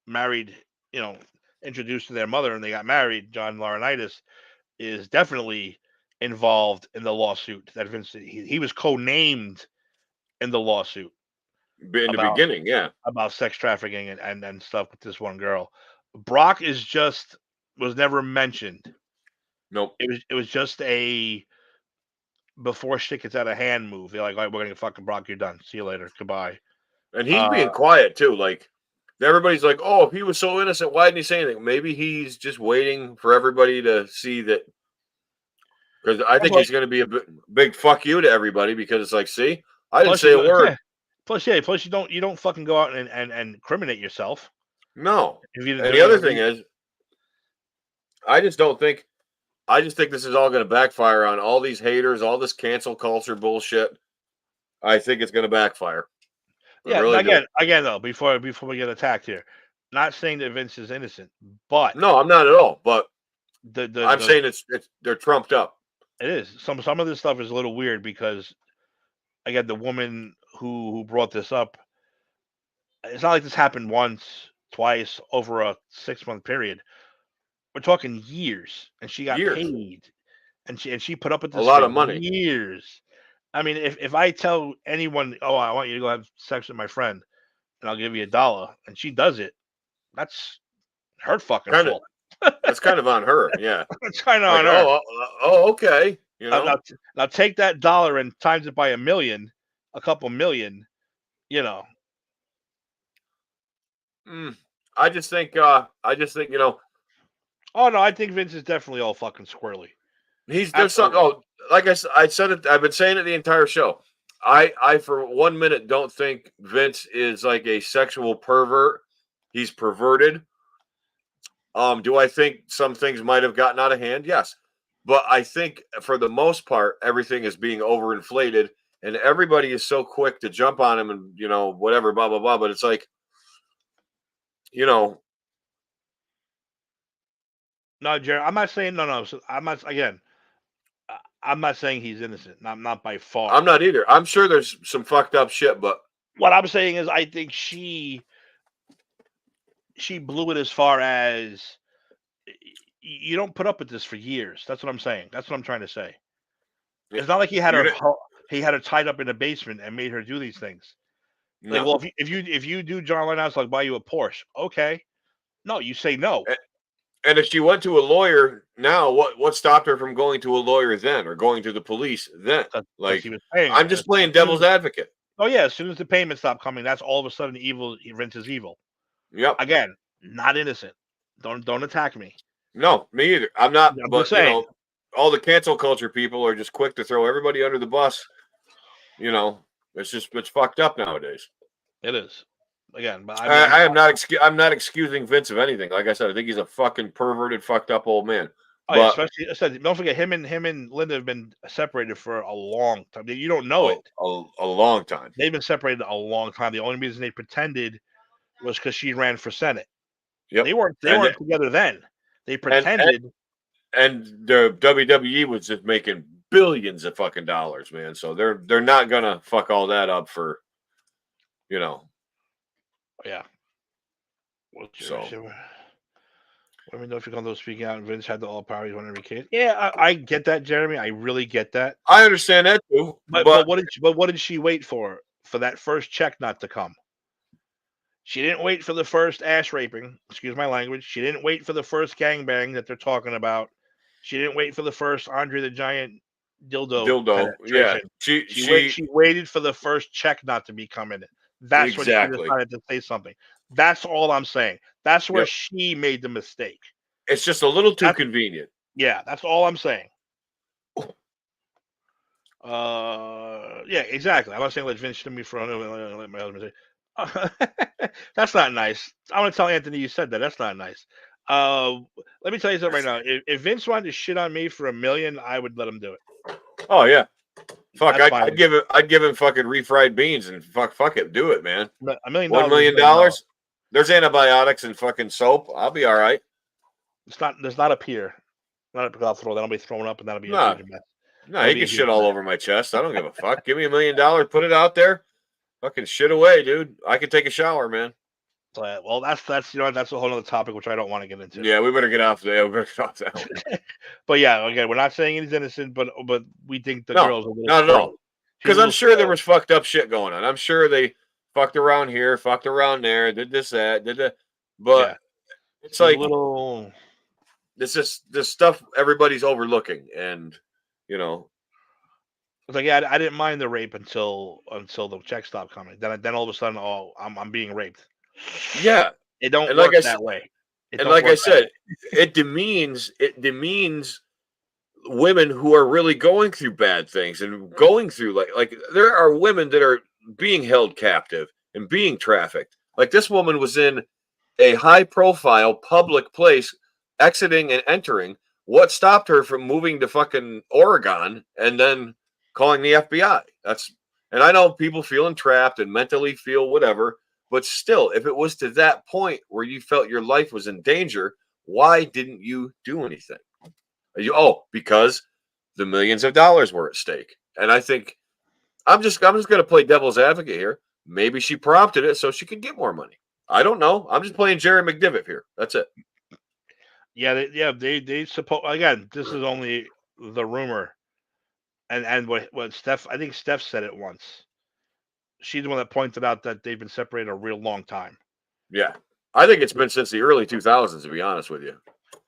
married, you know, introduced to their mother and they got married, John Laurinaitis, is definitely involved in the lawsuit that Vince, he was co-named in the lawsuit. In the beginning, yeah. About sex trafficking and stuff with this one girl. Brock was never mentioned. Nope. It was just a before shit gets out of hand move. They're like, all right, we're gonna fucking Brock, you're done. See you later. Goodbye. And he's being quiet too. Like everybody's like, "Oh, if he was so innocent, why didn't he say anything?" Maybe he's just waiting for everybody to see that. Because I think he's going to be a big fuck you to everybody. Because it's like, see, I didn't say a word. Plus you don't fucking go out and incriminate yourself. No. And the other thing is, I just think this is all going to backfire on all these haters, all this cancel culture bullshit. I think it's going to backfire. Yeah, really again though, before we get attacked here, not saying that Vince is innocent, but no, I'm not at all. But I'm saying it's they're trumped up. It is. Some of this stuff is a little weird because, again, the woman who brought this up, it's not like this happened once, twice over a 6-month period. We're talking years, and she got paid, and she put up with this a lot of money, years. I mean, if I tell anyone, oh, I want you to go have sex with my friend, and I'll give you $1, and she does it, that's her fucking fault. That's kind of on her, yeah. It's kind of on her. Oh, okay. You know, now take that $1 and times it by a couple million. You know. I just think you know. Oh no, I think Vince is definitely all fucking squirrely. There's something. Oh, like I said it. I've been saying it the entire show. I for 1 minute don't think Vince is like a sexual pervert. He's perverted. Do I think some things might have gotten out of hand? Yes. But I think for the most part, everything is being overinflated and everybody is so quick to jump on him and, you know, whatever, blah, blah, blah. But it's like, you know. No, Jerry, I'm not saying, no. So I'm not saying he's innocent. Not by far. I'm not either. I'm sure there's some fucked up shit, but. What I'm saying is I think she blew it as far as you don't put up with this for years. That's what I'm saying. That's what I'm trying to say. It's not like he had her tied up in a basement and made her do these things. No. Like, well, if you do John Lennon, I'll buy you a Porsche. Okay. No, you say no. And if she went to a lawyer now, what stopped her from going to a lawyer then or going to the police then? Like, I'm just playing devil's advocate. Oh yeah, as soon as the payments stop coming, that's all of a sudden Vince is evil. Yep. Again, not innocent. Don't attack me. No, me either. I'm not. But you know, all the cancel culture people are just quick to throw everybody under the bus. You know, it's fucked up nowadays. It is. Again, but I'm not excusing Vince of anything. Like I said, I think he's a fucking perverted, fucked up old man. Oh, yeah, especially I said, don't forget him and Linda have been separated for a long time. You don't know it. A long time. They've been separated a long time. The only reason they pretended was because she ran for Senate. Yep. They weren't together then. They pretended. And the WWE was just making billions of fucking dollars, man. So they're not gonna fuck all that up for, you know. Yeah. Let me know if you're going to speaking out. And Vince had the all power. He's one every kid. Yeah, I get that, Jeremy. I really get that. I understand that too. But what did she wait for that first check not to come? She didn't wait for the first ass raping. Excuse my language. She didn't wait for the first gangbang that they're talking about. She didn't wait for the first Andre the Giant dildo. Yeah. She waited for the first check not to be coming. That's when she decided to say something. That's all I'm saying. That's where she made the mistake. It's just a little too convenient. Yeah, that's all I'm saying. Yeah, exactly. I'm not saying let Vince to me for let my husband say. That's not nice. I want to tell Anthony you said that. That's not nice. Let me tell you something right now. If Vince wanted to shit on me for $1 million, I would let him do it. Oh yeah. Fuck, I'd give him fucking refried beans and fuck it, do it, man. $1 million. $1 million. There's antibiotics and fucking soap. I'll be all right. There's not a pier. Not a I'll throw. That'll be thrown up, and that'll be a huge mess. No, he can shit all over my chest. I don't give a fuck. Give me $1 million. Put it out there. Fucking shit away, dude. I can take a shower, man. Well, that's that's a whole other topic which I don't want to get into. Yeah, we better get off there. We better stop that one. But yeah, again, we're not saying he's innocent, but we think the girl's a little not at all. Because I'm sure there was fucked up shit going on. I'm sure they fucked around here, fucked around there, did this, that, did that. But it's like this is this stuff everybody's overlooking, and you know, was like, yeah, I didn't mind the rape until the check stopped coming. Then all of a sudden, oh, I'm being raped. Yeah, It don't and work that way. It and don't like I work that way. said, it demeans women who are really going through bad things and going through like there are women that are being held captive and being trafficked. Like this woman was in a high profile public place, exiting and entering. What stopped her from moving to fucking Oregon and then calling the FBI? And I know people feeling trapped and mentally feel whatever, but still, if it was to that point where you felt your life was in danger, why didn't you do anything? Because the millions of dollars were at stake. And I think I'm just going to play devil's advocate here. Maybe she prompted it so she could get more money. I don't know. I'm just playing Jerry McDivitt here. That's it. Yeah, they suppose again. This is only the rumor, and what Steph. I think Steph said it once. She's the one that pointed out that they've been separated a real long time. Yeah, I think it's been since the early 2000s. To be honest with you,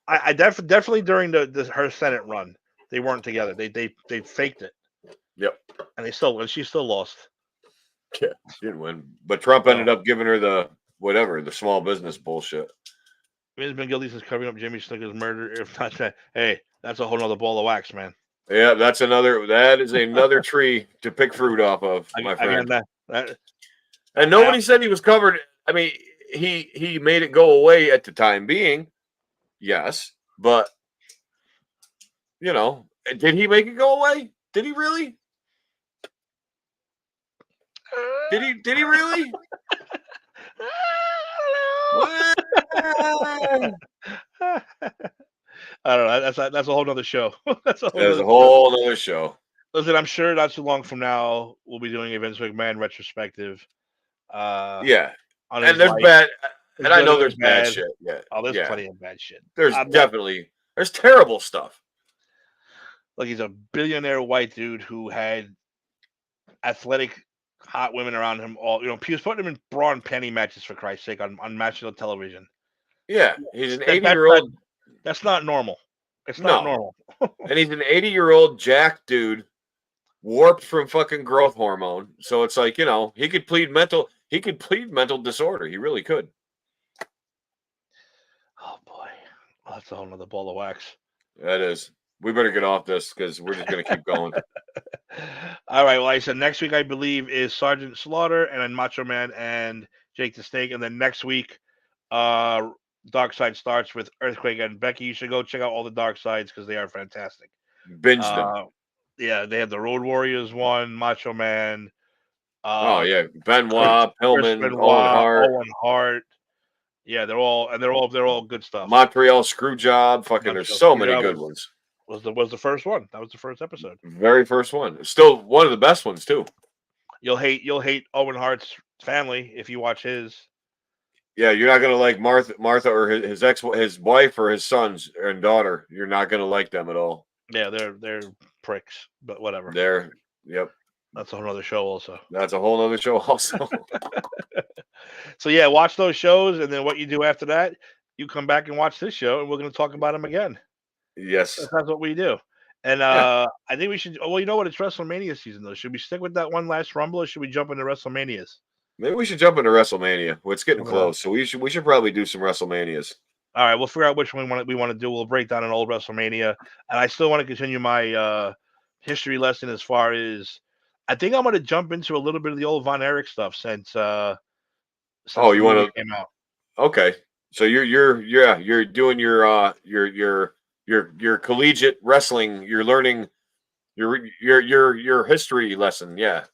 I definitely during her Senate run, they weren't together. They faked it. Yep. And she still lost. Yeah, she didn't win, but Trump ended up giving her the small business bullshit. He's been guilty since covering up Jimmy Snuka's murder. If not that, hey, that's a whole nother ball of wax, man. Yeah, that is another tree to pick fruit off of, my friend. And nobody said he was covered. I mean, he made it go away at the time being, yes, but did he make it go away? Did he really? Did he really? I don't know. That's a whole nother show. That's a whole other show. Listen, I'm sure not too long from now we'll be doing a Vince McMahon retrospective. Yeah, and there's bad, and I know there's bad shit. Yeah, there's plenty of bad shit. There's there's terrible stuff. Like he's a billionaire white dude who had athletic hot women around him. He was putting him in bra and panty matches for Christ's sake on national television. Yeah, he's an 80-year-old. That's not normal. It's not normal. And he's an 80-year-old jack dude, warped from fucking growth hormone. So it's like, he could plead mental disorder. He really could. Oh boy, that's a whole nother ball of wax. That is. We better get off this because we're just going to keep going. All right. Well, like I said, next week I believe is Sergeant Slaughter and then Macho Man and Jake the Snake, and then next week, Darkside starts with Earthquake and Becky. You should go check out all the Darksides because they are fantastic. Binge them. Yeah, they have the Road Warriors one, Macho Man. Benoit, Pillman, Owen Hart. Yeah, they're all good stuff. Montreal Screwjob. There's so many good ones. Was the first one. That was the first episode. Very first one. Still one of the best ones too. You'll hate Owen Hart's family if you watch his. Yeah, you're not gonna like Martha or his wife or his sons and daughter. You're not gonna like them at all. Yeah, they're pricks, but whatever. Yep. That's a whole other show also. So yeah, watch those shows, and then what you do after that, you come back and watch this show, and we're going to talk about them again. Yes, that's what we do. And I think we should. Well, you know what? It's WrestleMania season, though. Should we stick with that one last Rumble, or should we jump into WrestleManias? Maybe we should jump into WrestleMania. Well, it's getting close, so we should probably do some WrestleManias. All right, we'll figure out which one we want to do. We'll break down an old WrestleMania, and I still want to continue my history lesson as far as I think I'm going to jump into a little bit of the old Von Erich stuff since you want to came out. Okay, so you're doing your collegiate wrestling. You're learning your history lesson. Yeah.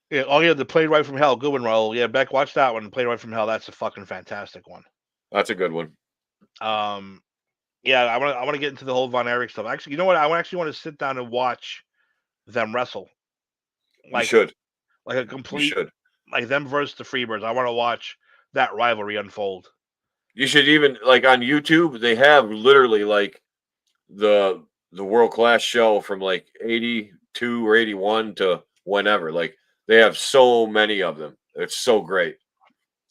Yeah. Oh yeah, the Played Right from Hell. Good one, Raul. Yeah, Beck, watch that one. Played Right from Hell. That's a fucking fantastic one. That's a good one. Yeah, I want to get into the whole Von Erich stuff. Actually, you know what? I actually want to sit down and watch them wrestle. You should. Like a complete, like them versus the Freebirds. I want to watch that rivalry unfold. You should even like on YouTube. They have literally like the world class show from like 82 or 81 to whenever. Like they have so many of them. It's so great.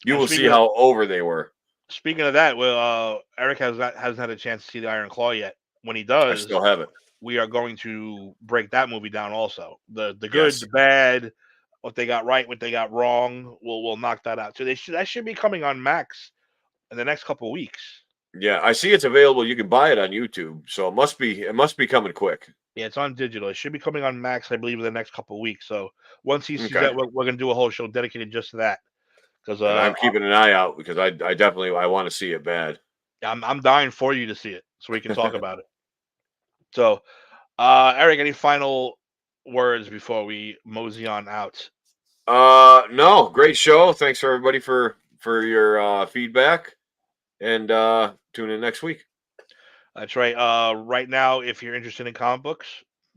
You will see how over they were. Speaking of that, well, Eric hasn't had a chance to see the Iron Claw yet. When he does, I still haven't. we are going to break that movie down also. The good, Yes. the bad, what they got right, what they got wrong. We'll knock that out. So that should be coming on Max in the next couple of weeks. Yeah, I see it's available. You can buy it on YouTube, so it must be coming quick. Yeah, it's on digital. It should be coming on Max, I believe, in the next couple of weeks. So once he sees Okay. that, we're going to do a whole show dedicated just to that. Because And I'm keeping an eye out because I definitely I want to see it bad. I'm dying for you to see it so we can talk about it. So, Eric, any final words before we mosey on out? No, great show. Thanks for everybody for your feedback, and tune in next week. That's right. Right now, if you're interested in comic books,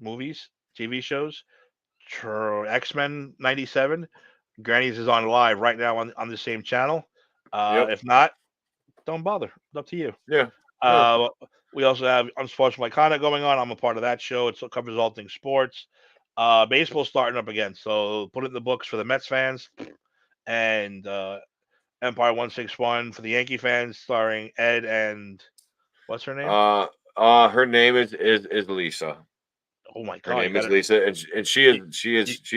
movies, TV shows, X-Men '97, Granny's is on live right now on the same channel. Yep. If not, don't bother. It's up to you. Yeah. We also have Unsportsmanlike Conduct going on. I'm a part of that show. It covers all things sports. Baseball's starting up again, so put it in the books for the Mets fans, and Empire 161 for the Yankee fans, starring Ed and what's her name? Her name is Lisa. Oh my Her God! name is Lisa, and she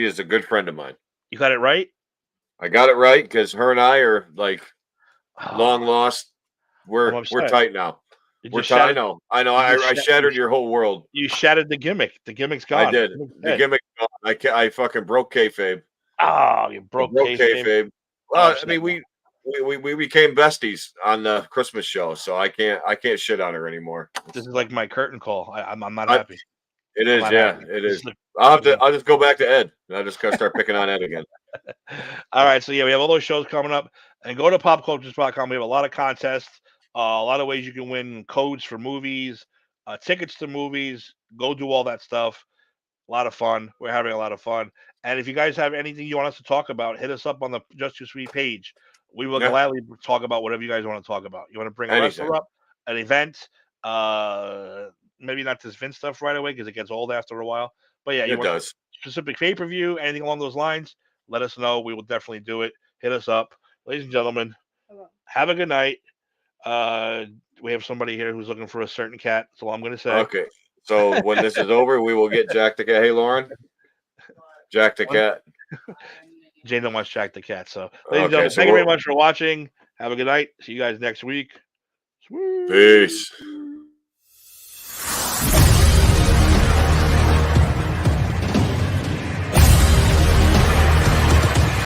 is a good friend of mine. You got it right. I got it right because her and I are like long lost. We're tight now. We're tight. I know. I shattered your whole world. You shattered the gimmick. The gimmick's gone. I did. The gimmick. I fucking broke kayfabe. Oh, you broke kayfabe. Well, I mean, we became besties on the Christmas show, so I can't shit on her anymore. This is like my curtain call. I'm not happy. It is, yeah, it is. I'll just go back to Ed. I'll just go start picking on Ed again. All right, so yeah, we have all those shows coming up, and go to popcultures.com. We have a lot of contests, a lot of ways you can win codes for movies, tickets to movies. Go do all that stuff. A lot of fun. We're having a lot of fun. And if you guys have anything you want us to talk about, hit us up on the Just Too Sweet page. We will gladly talk about whatever you guys want to talk about. You want to bring a wrestler up, an event, maybe not this Vince stuff right away because it gets old after a while. But yeah, it does. Specific pay-per-view, anything along those lines, let us know. We will definitely do it. Hit us up. Ladies and gentlemen, have a good night. We have somebody here who's looking for a certain cat. That's all I'm going to say. Okay. So when this is over, we will get Jack the Cat. Hey, Lauren. Jack the Cat. Jane don't watch Jack the Cat. So, ladies and gentlemen, thank you very much for watching. Have a good night. See you guys next week. Peace.